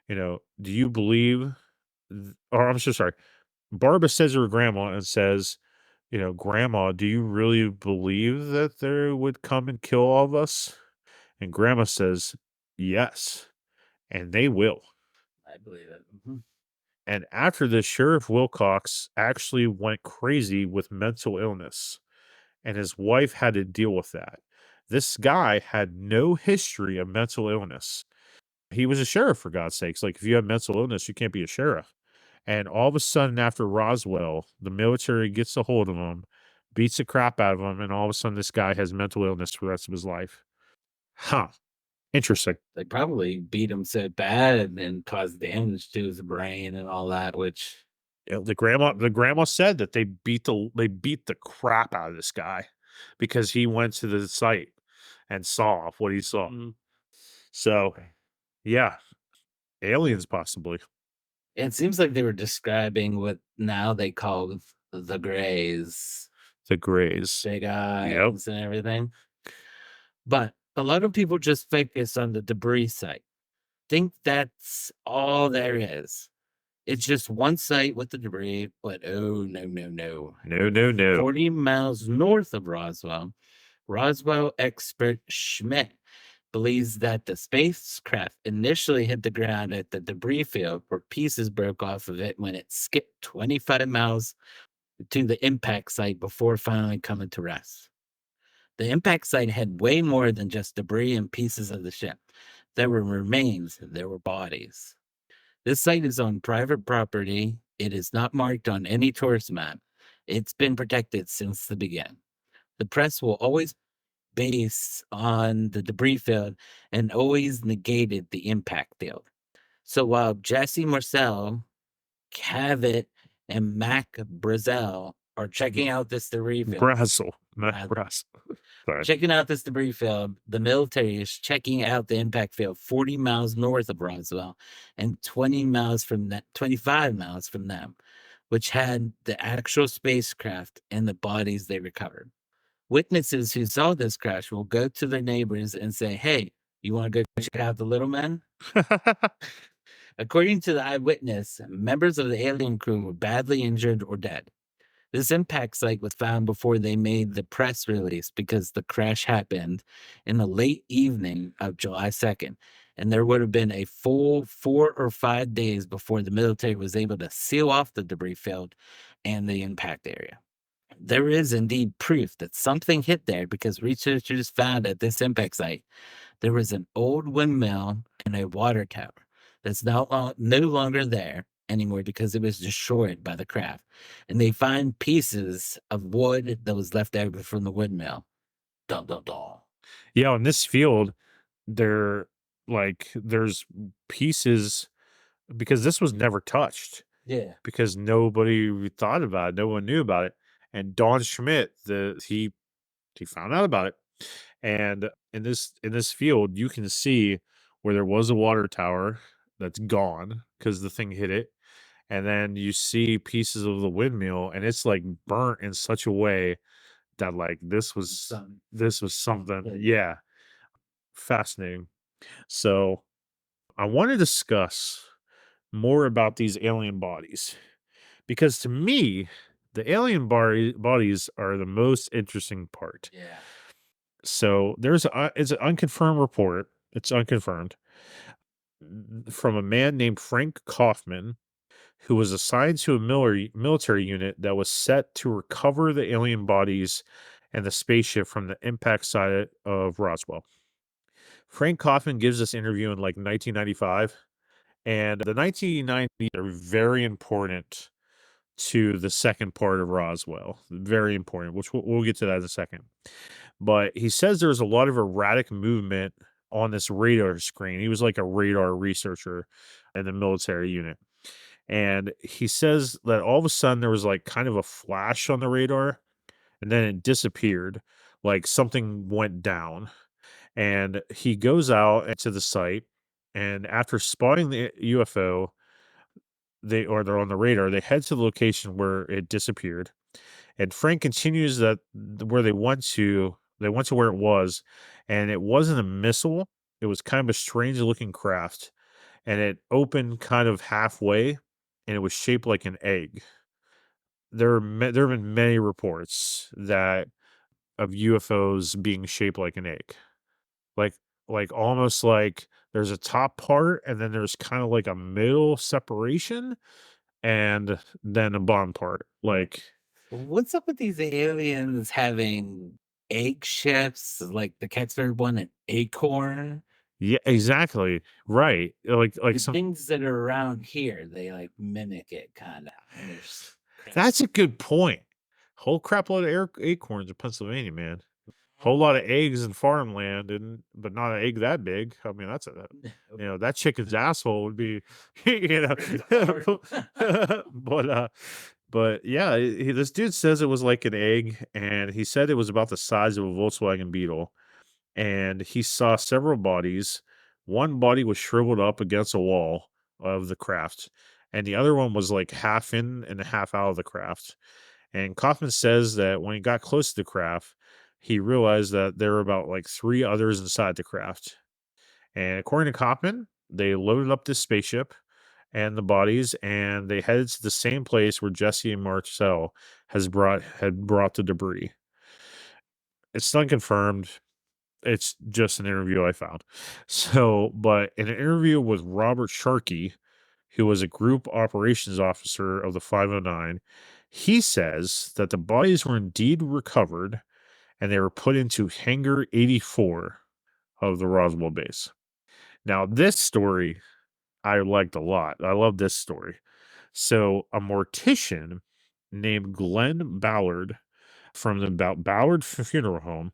do you believe, or I'm so sorry. Barbara says to her grandma and says, Grandma, do you really believe that they would come and kill all of us? And Grandma says, yes, and they will. I believe it. Mhm. And after this, Sheriff Wilcox actually went crazy with mental illness, and his wife had to deal with that. This guy had no history of mental illness. He was a sheriff, for God's sakes. Like, if you have mental illness, you can't be a sheriff. And all of a sudden, after Roswell, the military gets a hold of him, beats the crap out of him, and all of a sudden, this guy has mental illness for the rest of his life. Huh. Interesting. They probably beat him so bad and caused damage to his brain and all that, which The grandma said that they beat the crap out of this guy because he went to the site and saw what he saw. Mhm. So, yeah, aliens possibly. It seems like they were describing what now they call the Greys, The Greys. big Yep. eyes and everything. But a lot of people just focus on the debris site. think that's all there is. It's just one site with the debris, but oh, no, no, no. No, no, no. 40 miles north of Roswell, Roswell expert Schmidt believes that the spacecraft initially hit the ground at the debris field where pieces broke off of it when it skipped 25 miles to the impact site before finally coming to rest. The impact site had way more than just debris and pieces of the ship. There were remains, there were bodies. This site is on private property. It is not marked on any tourist map. It's been protected since the beginning. The press will always base on the debris field and always negated the impact field. So while Jesse Marcel, Cavett, and Mac Brazel are checking out this debris field, Brazel, not uh, Brazel. Sorry. checking out this debris field, the military is checking out the impact field 40 miles north of Roswell and 25 miles from them, which had the actual spacecraft and the bodies they recovered. Witnesses who saw this crash will go to their neighbors and say, "Hey, you want to go check out the little man?" According to the eyewitness, members of the alien crew were badly injured or dead. This impact site was found before they made the press release because the crash happened in the late evening of July 2nd, and there would have been a full 4 or 5 days before the military was able to seal off the debris field and the impact area. There is indeed proof that something hit there because researchers found at this impact site there was an old windmill and a water tower that's no longer there anymore because it was destroyed by the craft. And they find pieces of wood that was left over from the windmill. Dun, dun, dun. Yeah, on this field, there's pieces because this was never touched Yeah. because nobody thought about it, no one knew about it. And Don Schmidt, he found out about it. And in this field, you can see where there was a water tower that's gone because the thing hit it. And then you see pieces of the windmill, and it's like burnt in such a way that like Some this was something. yeah. Yeah, fascinating. So I want to discuss more about these alien bodies because to me, the bodies are the most interesting part. Yeah. So it's an unconfirmed report. It's unconfirmed from a man named Frank Kaufman, who was assigned to a military unit that was set to recover the alien bodies and the spaceship from the impact site of Roswell. Frank Kaufman gives this interview in like 1995, and the 1990s are very important to the second part of Roswell. Very important, which we'll get to that in a second. But he says there's a lot of erratic movement on this radar screen. He was like a radar researcher in the military unit. And he says that all of a sudden there was like kind of a flash on the radar and then it disappeared, like something went down. And he goes out to the site, and after spotting the UFO, they're on the radar, they head to the location where it disappeared. And Frank continues that where they went to where it was, and it wasn't a missile. It was kind of a strange looking craft, and it opened kind of halfway, and it was shaped like an egg. There have been many reports that of UFOs being shaped like an egg, like almost like there's a top part, and then there's kind of like a middle separation, and then a bottom part. Like What's up with these aliens having egg ships? Like the Cattsburg one, an acorn. yeah, exactly right. Like The some things that are around here, they like mimic it kind of. That's a good point. Whole crap load of acorns in Pennsylvania, man. Whole lot of eggs in farmland, and but not an egg that big. I mean, that's that chicken's asshole would be, you know. but but yeah, this dude says it was like an egg, and he said it was about the size of a Volkswagen Beetle, and he saw several bodies. One body was shriveled up against a wall of the craft, and the other one was like half in and half out of the craft. And Kaufman says that when he got close to the craft, he realized that there were about like three others inside the craft. And according to Kaufman, They loaded up this spaceship and the bodies, and they headed to the same place where Jesse and Marcel had brought the debris. It's unconfirmed. It's just an interview I found. So, but in an interview with Robert Sharkey, who was a group operations officer of the 509, he says that the bodies were indeed recovered and they were put into Hangar 84 of the Roswell base. Now, this story I liked a lot. I love this story. So, a mortician named Glenn Ballard from the Ballard Funeral Home,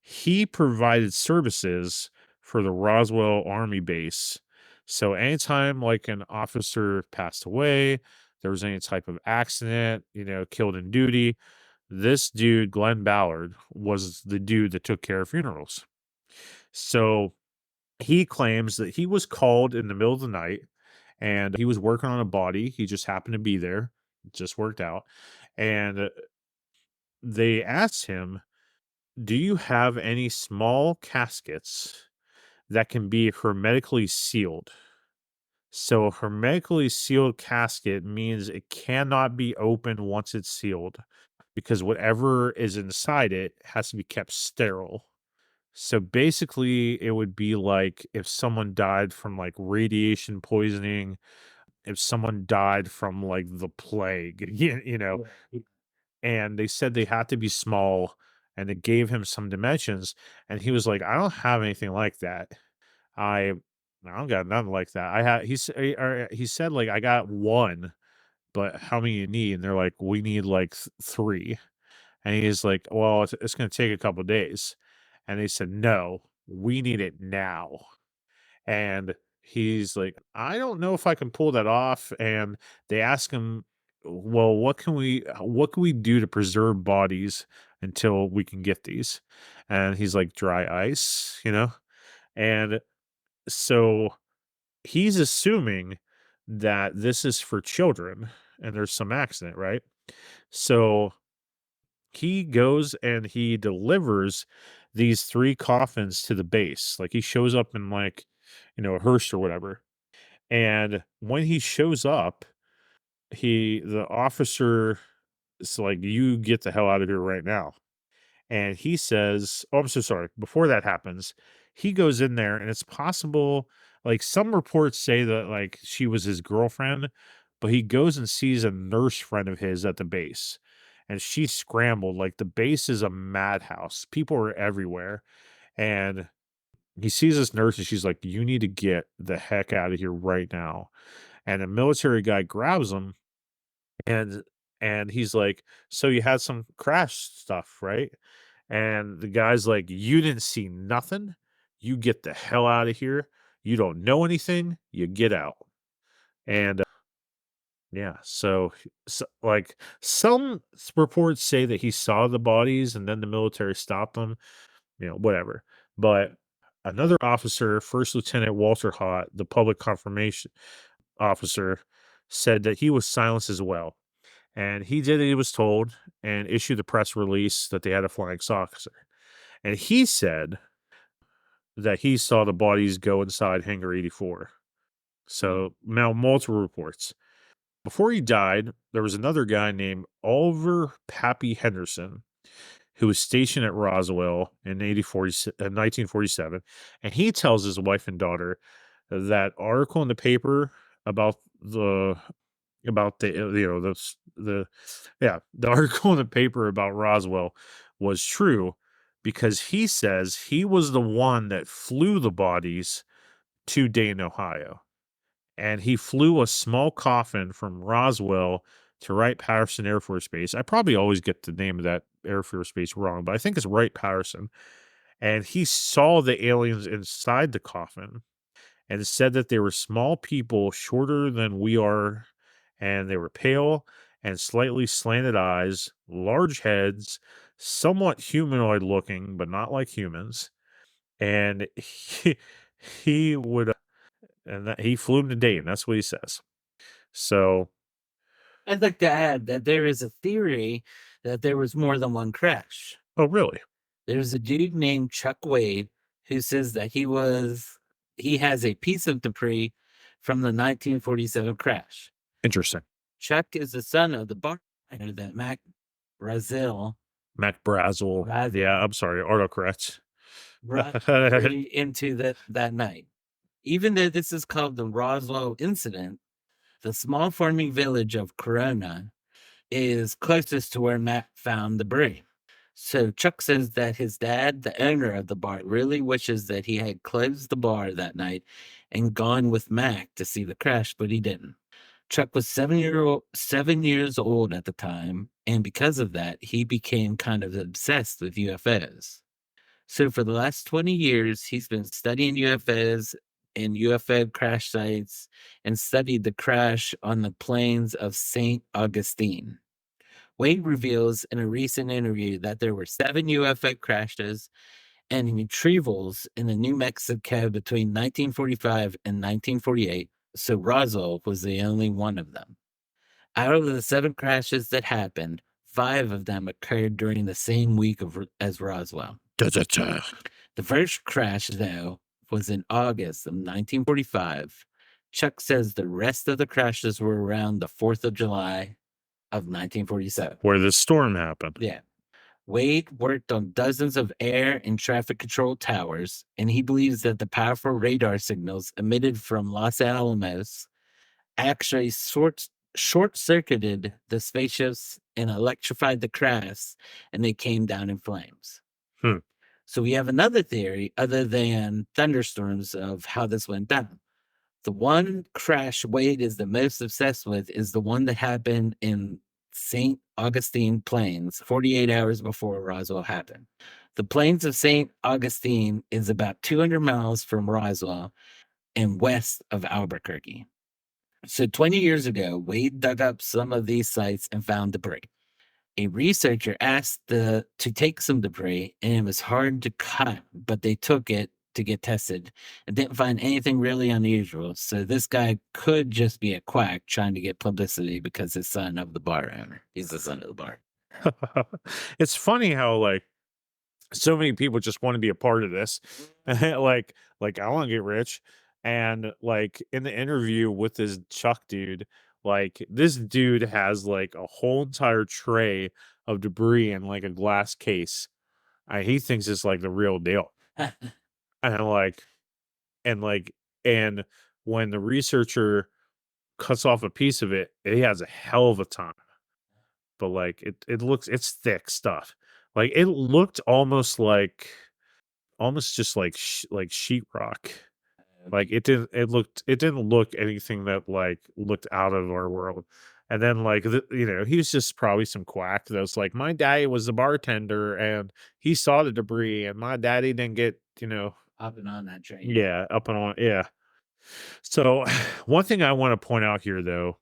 he provided services for the Roswell Army base. So anytime like an officer passed away, there was any type of accident, killed in duty, this dude, Glenn Ballard, was the dude that took care of funerals. So he claims that he was called in the middle of the night and he was working on a body. He just happened to be there. It just worked out. And they asked him, do you have any small caskets that can be hermetically sealed? So, a hermetically sealed casket means it cannot be opened once it's sealed because whatever is inside it has to be kept sterile. So, basically, it would be like if someone died from like radiation poisoning, if someone died from like the plague, and they said they had to be small and it gave him some dimensions. And he was like, I don't have anything like that. I I don't got nothing like that. I had he said like I got one, but how many you need? And they're like, we need like three. And he's like, well, it's going to take a couple days. And they said, no, we need it now. And he's like, I don't know if I can pull that off. And they ask him, well, what can we do to preserve bodies until we can get these? And he's like, dry ice. And so he's assuming that this is for children and there's some accident, right? So he goes and he delivers these three coffins to the base. Like he shows up in like, a hearse or whatever. And when he shows up, the officer is like, you get the hell out of here right now. And he says, "Oh, I'm so sorry." Before that happens, he goes in there, and it's possible, like some reports say that like she was his girlfriend, but he goes and sees a nurse friend of his at the base, and she scrambled. Like the base is a madhouse. People are everywhere, and he sees this nurse, and she's like, "You need to get the heck out of here right now." And a military guy grabs him, and he's like, "So you had some crash stuff, right?" And the guy's like, "You didn't see nothing. You get the hell out of here. You don't know anything. You get out." And yeah, so like some reports say that he saw the bodies and then the military stopped them, whatever. But another officer, First Lieutenant Walter Hott, the public confirmation officer, said that he was silenced as well. And he did as he was told and issued a press release that they had a flying saucer. And he said that he saw the bodies go inside Hangar 84. So now multiple reports. Before he died, there was another guy named Oliver Pappy Henderson who was stationed at Roswell in 1947. And he tells his wife and daughter that article in the paper about the article in the paper about Roswell was true because he says he was the one that flew the bodies to Dayton, Ohio. And he flew a small coffin from Roswell to Wright Patterson Air Force Base. I probably always get the name of that Air Force Base wrong, but I think it's Wright Patterson. And he saw the aliens inside the coffin and said that they were small people shorter than we are, and they were pale and slightly slanted eyes, large heads, somewhat humanoid looking, but not like humans. And he would, and that he flew them to Dayton. That's what he says. So, I'd like to add that there is a theory that there was more than one crash. oh, really? There's a dude named Chuck Wade who says that he was he has a piece of debris from the 1947 crash. Interesting. Chuck is the son of the bartender that Mac Brazil Mac Brazel. Yeah, Brazil I'm sorry. Autocorrect. brought debris into that night. Even though this is called the Roswell incident, the small farming village of Corona is closest to where Mac found the debris. So Chuck says that his dad, the owner of the bar, really wishes that he had closed the bar that night and gone with Mac to see the crash, but he didn't. Chuck was 7 years old at the time, and because of that, he became kind of obsessed with UFOs. So for the last 20 years, he's been studying UFOs and UFO crash sites and studied the crash on the plains of St. Augustine. Wade reveals in a recent interview that there were 7 UFO crashes and retrievals in the New Mexico between 1945 and 1948, so Roswell was the only one of them. Out of the 7 crashes that happened, 5 of them occurred during the same week as Roswell. Da-da-da. The first crash, though, was in August of 1945. Chuck says the rest of the crashes were around the 4th of July of 1947. Where the storm happened. Yeah. Wade worked on dozens of air and traffic control towers, and he believes that the powerful radar signals emitted from Los Alamos actually short circuited the spaceships and electrified the crash, and they came down in flames. Hmm. So we have another theory other than thunderstorms of how this went down. The one crash Wade is the most obsessed with is the one that happened in St. Augustine Plains 48 hours before Roswell happened. The plains of St. Augustine is about 200 miles from Roswell and west of Albuquerque. So 20 years ago, Wade dug up some of these sites and found debris. A researcher asked to take some debris, and it was hard to cut, but they took it to get tested and didn't find anything really unusual. So this guy could just be a quack trying to get publicity because his son of the bar owner. He's the son of the bar. It's funny how like so many people just want to be a part of this. like I want to get rich. And like in the interview with this Chuck dude, like this dude has like a whole entire tray of debris in like a glass case. He thinks it's like the real deal. And like and like and when the researcher cuts off a piece of it, he has a hell of a time. But like it's thick stuff. Like it looked almost just like like sheetrock. Like it didn't look anything that like looked out of our world. And then like he was just probably some quack that was like, my daddy was a bartender and he saw the debris and my daddy didn't get, Hopping on that train. yeah, up and on, yeah. So one thing I want to point out here though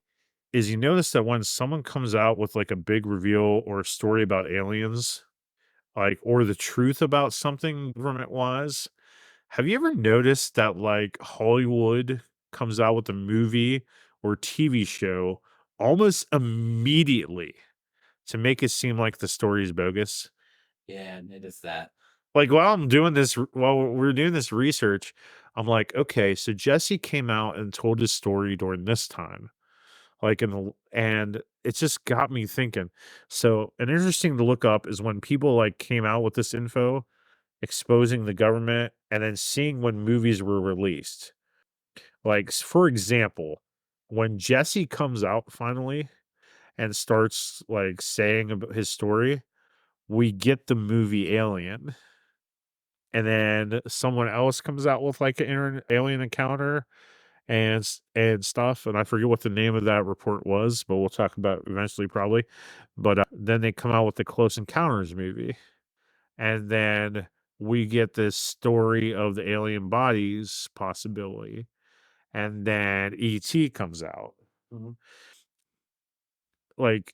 is you notice that when someone comes out with like a big reveal or a story about aliens, like or the truth about something government wise, have you ever noticed that like Hollywood comes out with a movie or TV show almost immediately to make it seem like the story is bogus? Yeah, and it is that. Like while we're doing this research, I'm like, okay, so Jesse came out and told his story during this time. Like and it just got me thinking. So an interesting to look up is when people like came out with this info exposing the government and then seeing when movies were released. Like for example, when Jesse comes out finally and starts like saying about his story, we get the movie Alien. And then someone else comes out with like an alien encounter and stuff, and I forget what the name of that report was, but we'll talk about it eventually probably. But then they come out with the Close Encounters movie, and then we get this story of the alien bodies possibility, and then ET comes out. Mhm. Like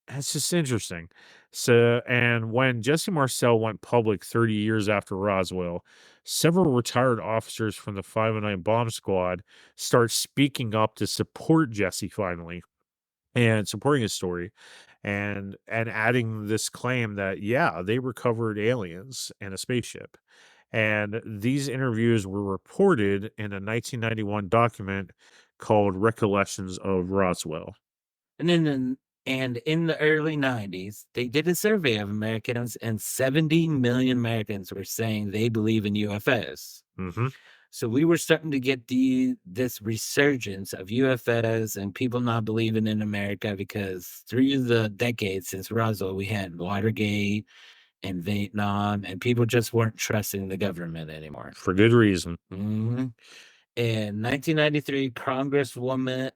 it's just interesting. So, and when Jesse Marcel went public 30 years after Roswell, several retired officers from the 509 bomb squad start speaking up to support Jesse finally and supporting his story and adding this claim that yeah, they recovered aliens and a spaceship. And these interviews were reported in a 1991 document called Recollections of Roswell. And then and in the early 90s, they did a survey of Americans, and 70 million Americans were saying they believe in UFOs. Hmm. So we were starting to get this resurgence of UFOs and people not believing in America because through the decades since Roswell, we had Watergate and Vietnam, and people just weren't trusting the government anymore. For good reason. Hmm. In 1993, Congressman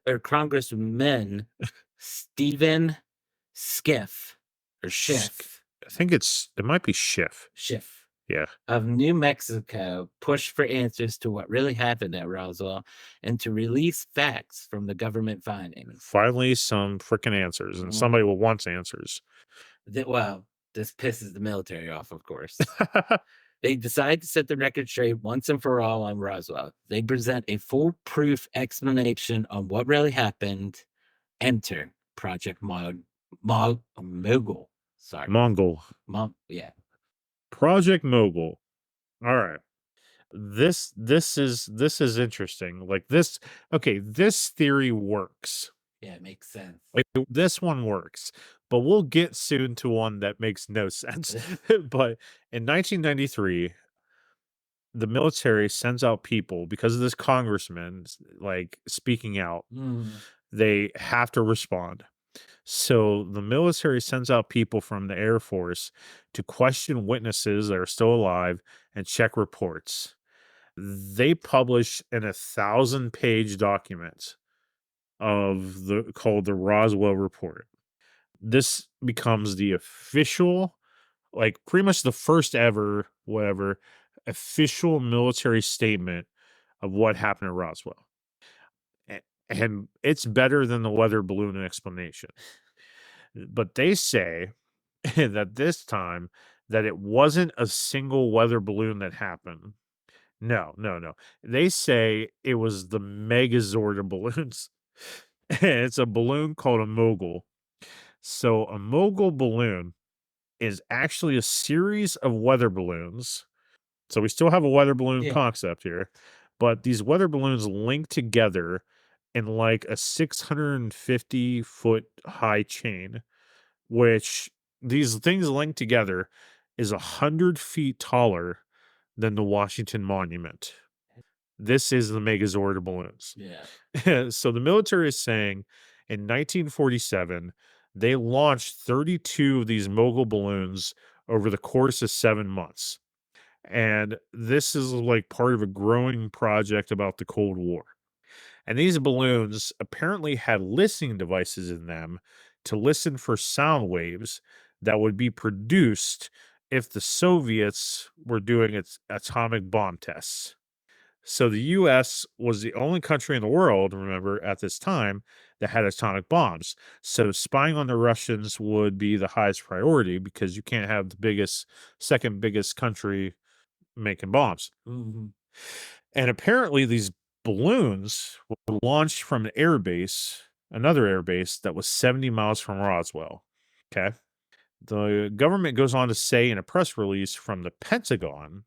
Stephen Skiff or Sk- Schiff, I think it might be Schiff. Schiff Yeah. of New Mexico pushed for answers to what really happened at Roswell and to release facts from the government findings. Finally, some freaking answers, and somebody Mhm. will wants answers. Well, this pisses the military off, of course. They decide to set the record straight once and for all on Roswell. They present a foolproof explanation on what really happened. Enter Project Mogul. Sorry. Mongol. Yeah. Project Mogul. All right. This is interesting. Like this, okay, this theory works. Yeah, it makes sense. Like this one works, but we'll get soon to one that makes no sense. But in 1993, the military sends out people because of this congressman like speaking out. Mm. They have to respond. So the military sends out people from the Air Force to question witnesses that are still alive and check reports. They publish an 1,000-page document of the called the Roswell Report. This becomes the official, like pretty much the first ever, whatever, official military statement of what happened at Roswell. And it's better than the weather balloon explanation. But they say that this time that it wasn't a single weather balloon that happened. No, no, no. They say it was the Megazord of balloons. It's a balloon called a mogul. So a mogul balloon is actually a series of weather balloons. So we still have a weather balloon Yeah. concept here, but these weather balloons link together in like a 650-foot high chain, which these things linked together is 100 feet taller than the Washington Monument. This is the Megazord of balloons. Yeah. So the military is saying in 1947, they launched 32 of these mogul balloons over the course of 7 months. And this is like part of a growing project about the Cold War. And these balloons apparently had listening devices in them to listen for sound waves that would be produced if the Soviets were doing its atomic bomb tests. So the US was the only country in the world, remember, at this time that had atomic bombs. So spying on the Russians would be the highest priority because you can't have the second biggest country making bombs. Hmm. And apparently these balloons were launched from an airbase, another airbase that was 70 miles from Roswell. Okay. The government goes on to say in a press release from the Pentagon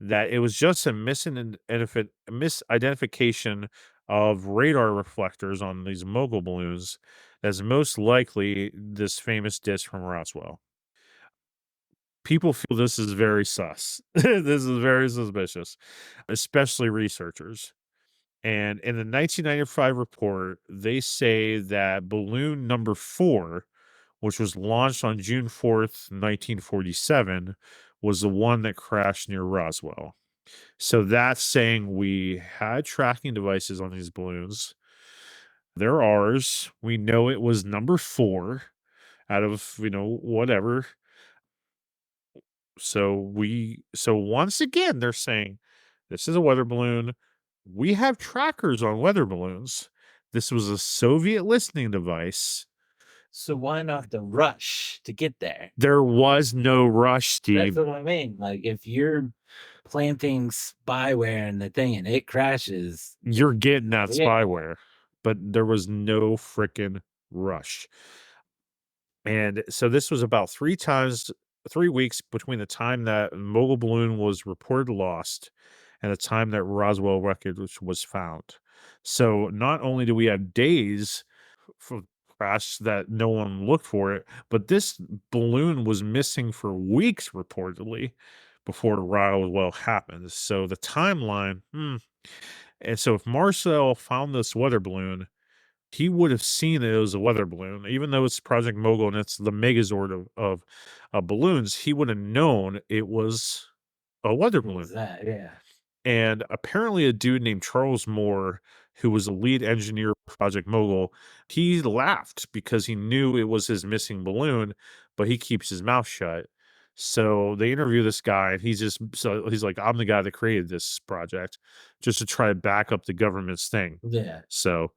that it was just a misidentification of radar reflectors on these mogul balloons as most likely this famous disk from Roswell. People feel this is very sus. This is very suspicious, especially researchers. And in the 1995 report, they say that balloon number 4, which was launched on June 4th, 1947, was the one that crashed near Roswell. So that's saying we had tracking devices on these balloons. They're ours. We know it was number 4 out of, whatever. So once again, they're saying this is a weather balloon. We have trackers on weather balloons. This was a Soviet listening device. So why not the rush to get there? There was no rush, That's Steve. what I mean. Like if you're planting spyware in the thing and it crashes, You're getting that yeah. spyware, but there was no freaking rush. And so this was about 3 times 3 weeks between the time that mogul balloon was reported lost and the time that Roswell wreckage was found. So not only do we have days for crash that no one looked for it, but this balloon was missing for weeks reportedly before Roswell happened. So the timeline, and so if Marcel found this weather balloon, he would have seen it was a weather balloon, even though it's Project Mogul and it's the Megazord of balloons. He would have known it was a weather What was balloon. that? Yeah. And apparently, a dude named Charles Moore, who was the lead engineer for Project Mogul, he laughed because he knew it was his missing balloon, but he keeps his mouth shut. So they interview this guy, and he's like, "I'm the guy that created this project," just to try to back up the government's thing. Yeah. So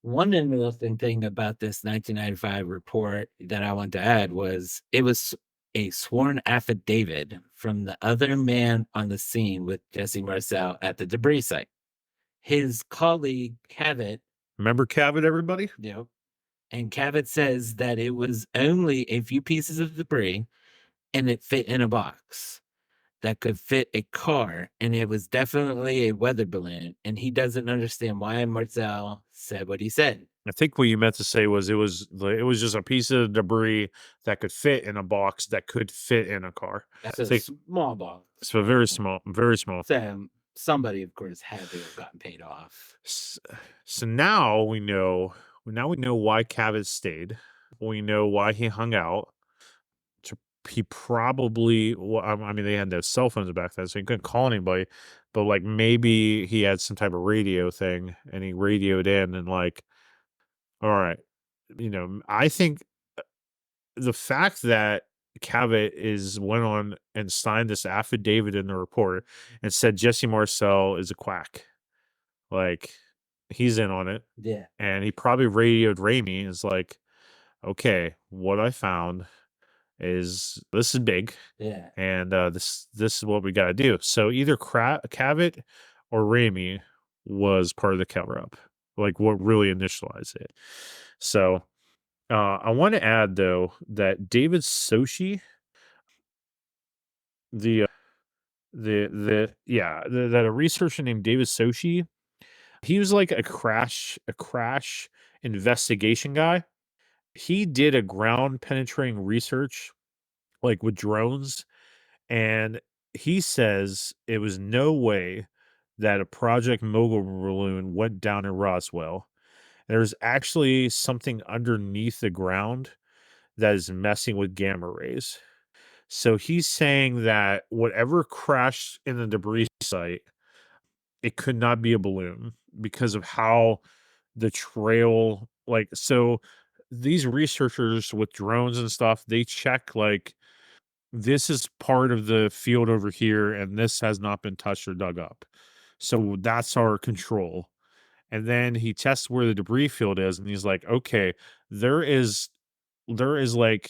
One interesting thing about this 1995 report that I want to add was it was a sworn affidavit from the other man on the scene with Jesse Marcel at the debris site. His colleague Cavett, remember Cavett, everybody? you know, and Cavett says that it was only a few pieces of debris and it fit in a box that could fit a car, and it was definitely a weather balloon. And he doesn't understand why Marcel said what he said. I think what you meant to say was it was just a piece of debris that could fit in a box that could fit in a car. That's I a think small box. so very small, very small. So somebody, of course, had to have gotten paid off. S- So now we know why Cavett stayed. We know why he hung out. To, he probably well, I mean they had no cell phones back then, so he couldn't call anybody. But like maybe he had some type of radio thing and he radioed in and like, all right, I think the fact that Cavett is went on and signed this affidavit in the report and said Jesse Marcel is a quack. Like he's in on it. Yeah, And he probably radioed Raimi is like, okay, what I found is this is big yeah. and this is what we got to do. So either Cavett or Raimi was part of the cover up, like what really initialized it. So I want to add though that David Sochi, the that a researcher named David Sochi, he was like a crash investigation guy. He did a ground penetrating research like with drones, and he says it was no way that a Project Mogul balloon went down in Roswell. There's actually something underneath the ground that is messing with gamma rays. So he's saying that whatever crashed in the debris site, it could not be a balloon because of how the trail like so these researchers with drones and stuff, they check like this is part of the field over here and this has not been touched or dug up. So that's our control. And then he tests where the debris field is and he's like, okay, there is like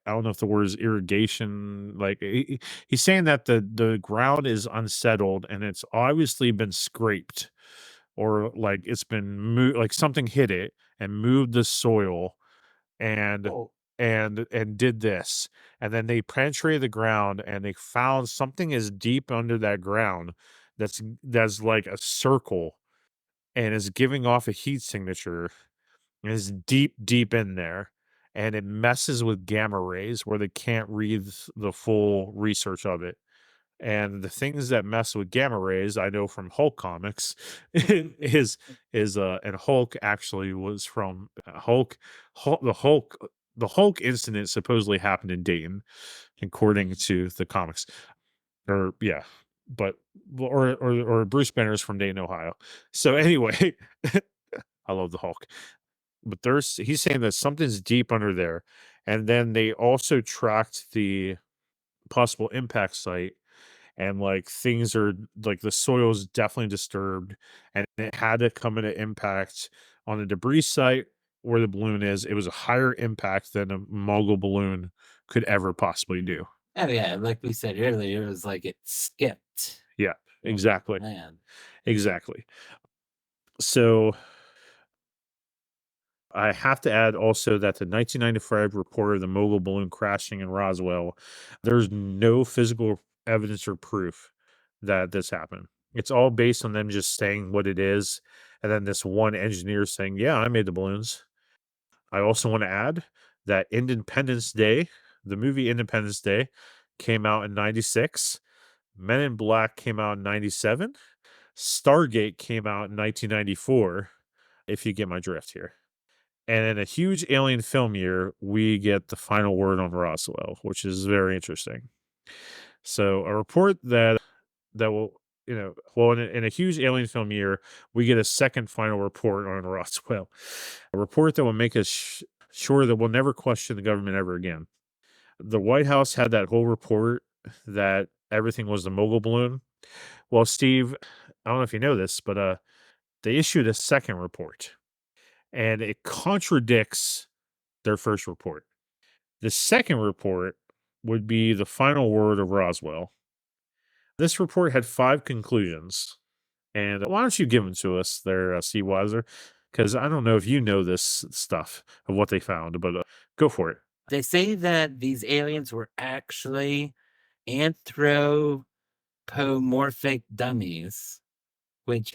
I don't know if the word is irrigation. Like he's saying that the ground is unsettled and it's obviously been scraped or like it's been moved, like something hit it and moved the soil and Oh, and did this, and then they penetrated the ground and they found something is deep under that ground that's like a circle and is giving off a heat signature and is deep in there, and it messes with gamma rays where they can't read the full research of it. And the things that mess with gamma rays, I know from Hulk comics, is and Hulk actually was from Hulk the Hulk incident supposedly happened in Dayton, according to the comics. Or yeah, but or Bruce Banner's from Dayton, Ohio. So anyway, I love the Hulk. But there's he's saying that something's deep under there. And then they also tracked the possible impact site and like things are like the soil is definitely disturbed and it had to come into impact on the debris site where the balloon is. It was a higher impact than a mogul balloon could ever possibly do. oh yeah. Like we said earlier, it was like it skipped Yeah, over the exactly. land. Exactly. So I have to add also that the 1995 report of the mogul balloon crashing in Roswell, there's no physical evidence or proof that this happened. It's all based on them just saying what it is, and then this one engineer saying, "Yeah, I made the balloons." I also want to add that Independence Day, the movie Independence Day, came out in '96. Men in Black came out in '97. Stargate came out in 1994. If you get my drift here. And in a huge alien film year, we get the final word on Roswell, which is very interesting. So a report that will, well, in a huge alien film year, we get a second final report on Roswell, a report that will make us sure that we'll never question the government ever again. The White House had that whole report that everything was the mogul balloon. Well, Steve, I don't know if you know this, but they issued a second report, and it contradicts their first report. The second report would be the final word of Roswell. This report had five conclusions. And why don't you give them to us there, Steve Weiser? Because I don't know if you know this stuff of what they found, but go for it. They say that these aliens were actually anthropomorphic dummies, which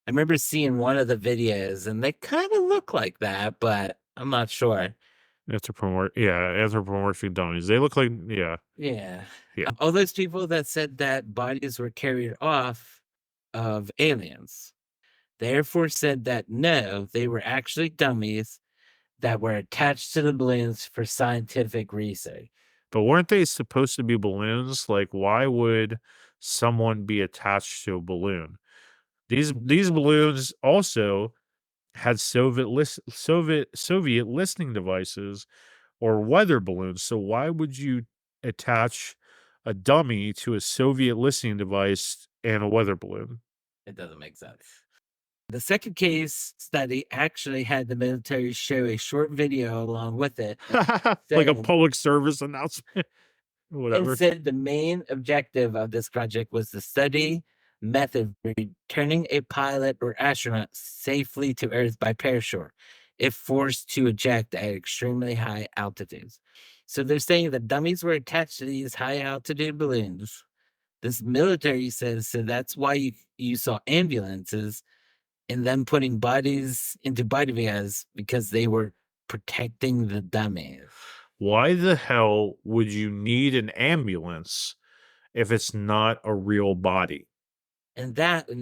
I remember seeing one of the videos and they kind of look like that, but I'm not sure. Anthropomorphic dummies. They look like, yeah, Yeah. yeah. All those people that said that bodies were carried off of aliens, therefore said that no, they were actually dummies that were attached to the balloons for scientific research. But weren't they supposed to be balloons? Like, why would someone be attached to a balloon? These balloons also had Soviet listening devices or weather balloons. So why would you attach a dummy to a Soviet listening device and a weather balloon? It doesn't make sense. The second case study actually had the military show a short video along with it Like a saying public service announcement, and whatever. said the main objective of this project was to study method for returning a pilot or astronaut safely to Earth by parachute if forced to eject at extremely high altitudes. So they're saying the dummies were attached to these high altitude balloons. This military says so that's why you saw ambulances and them putting bodies into body bags because they were protecting the dummies. Why the hell would you need an ambulance if it's not a real body? And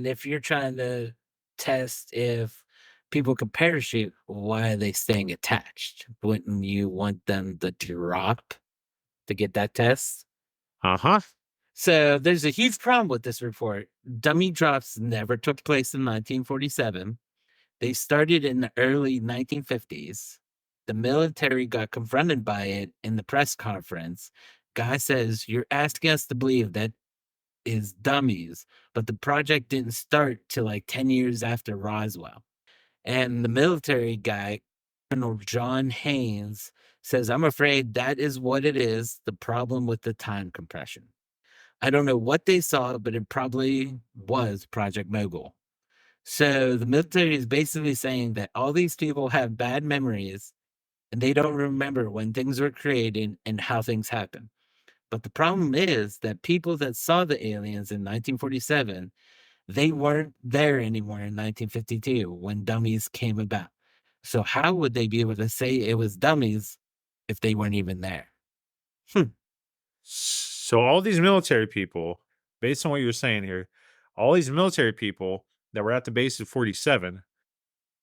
if you're trying to test if people can parachute, why are they staying attached? Wouldn't you want them to drop to get that test? Uh huh. So there's a huge problem with this report. Dummy drops never took place in 1947. They started in the early 1950s. The military got confronted by it in the press conference. Guy says, "You're asking us to believe that is dummies," but the project didn't start till like 10 years after Roswell. And the military guy, Colonel John Haynes, says, "I'm afraid that is what it is, the problem with the time compression." I don't know what they saw, but it probably was Project Mogul. So the military is basically saying that all these people have bad memories and they don't remember when things were created and how things happened. But the problem is that people that saw the aliens in 1947, they weren't there anymore in 1952 when dummies came about. So how would they be able to say it was dummies if they weren't even there? Hmm. So all these military people, based on what you're saying here, all these military people that were at the base of 47,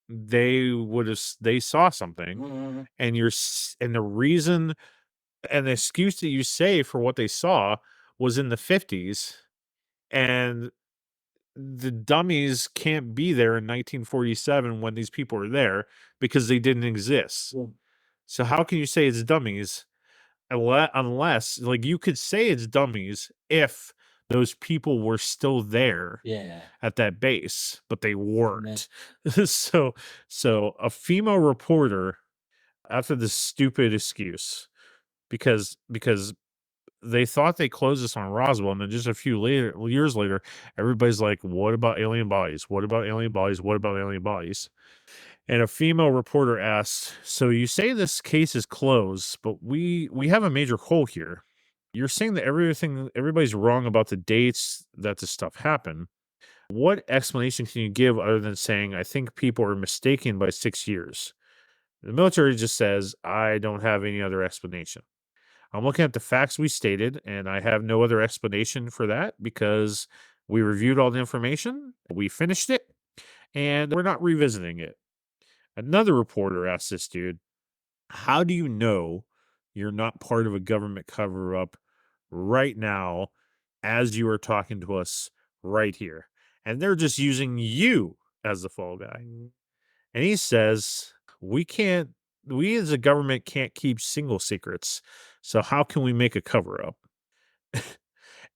they saw something, Mm, and the reason and the excuse that you say for what they saw was in the 50s, and the dummies can't be there in 1947 when these people are there because they didn't exist. yeah. So how can you say it's dummies unless like you could say it's dummies if those people were still there Yeah. at that base, but they Nah. weren't. so a female reporter after this stupid excuse because they thought they closed this on Roswell, and then just a few years later, everybody's like, "What about alien bodies? What about alien bodies? What about alien bodies?" And a female reporter asks, "So you say this case is closed, but we have a major hole here. You're saying that everybody's wrong about the dates that this stuff happened. What explanation can you give other than saying I think people are mistaken by 6 years?" The military just says, "I don't have any other explanation. I'm looking at the facts we stated, and I have no other explanation for that because we reviewed all the information, we finished it, and we're not revisiting it." Another reporter asked this dude, "How do you know you're not part of a government cover up right now as you are talking to us right here?" And they're just using you as the fall guy. And he says, we as a government can't keep single secrets. So how can we make a cover up?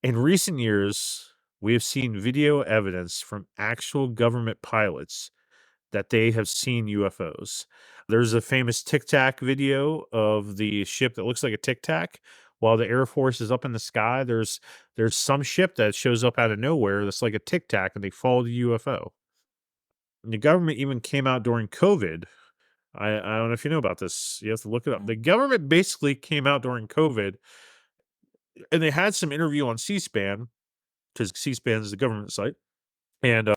In recent years, we have seen video evidence from actual government pilots that they have seen UFOs. There's a famous Tic Tac video of the ship that looks like a Tic Tac while the Air Force is up in the sky. There's some ship that shows up out of nowhere that's like a Tic Tac and they follow the UFO. And the government even came out during COVID. I don't know if you know about this. You have to look it up. The government basically came out during COVID and they had some interview on C-SPAN because C-SPAN is the government site. And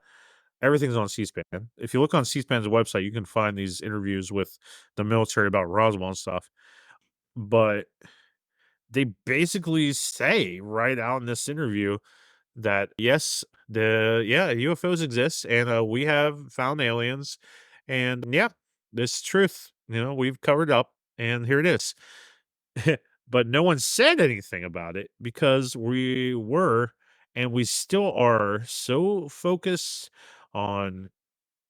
everything's on C-SPAN. If you look on C-SPAN's website, you can find these interviews with the military about Roswell and stuff. But they basically say right out in this interview that yes, UFOs exist, and we have found aliens, and yeah, this is truth. We've covered up, and here it is. But no one said anything about it because we were, and we still are, so focused on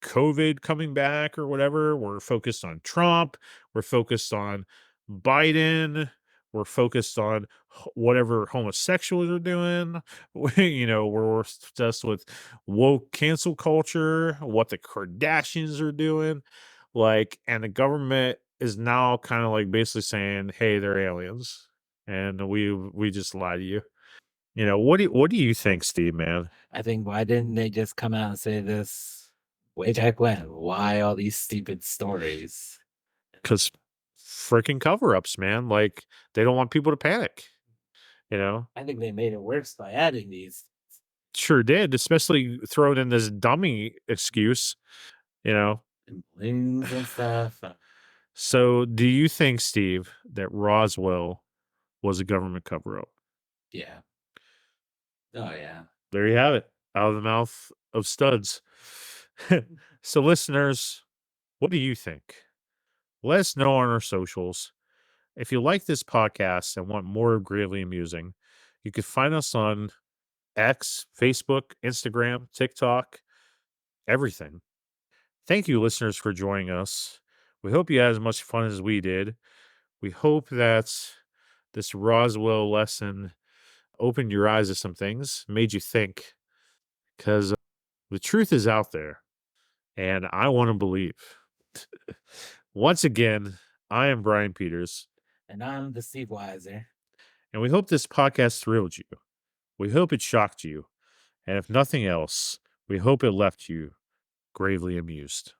COVID coming back or whatever. We're focused on Trump. We're focused on Biden. We're focused on whatever homosexuals are doing. We're obsessed with woke cancel culture, what the Kardashians are doing. And the government is now kind of like basically saying, "Hey, they're aliens. And we just lie to you." What do you think, Steve, man? I think why didn't they just come out and say this way back when? Why all these stupid stories? Because freaking cover-ups, man. Like, they don't want people to panic, you know? I think they made it worse by adding these Sure did, especially throwing in this dummy excuse, you know? balloons and stuff. So, do you think, Steve, that Roswell was a government cover-up? Yeah. Oh yeah. There you have it, out of the mouth of studs. So, listeners, what do you think? Let us know on our socials. If you like this podcast and want more of Gravely Amusing, you can find us on X, Facebook, Instagram, TikTok, everything. Thank you, listeners, for joining us. We hope you had as much fun as we did. We hope that this Roswell lesson opened your eyes to some things, made you think, because the truth is out there, and I want to believe. Once again, I am Brian Peters, And I'm the Steve Weiser. and we hope this podcast thrilled you. We hope it shocked you. And if nothing else, we hope it left you gravely amused.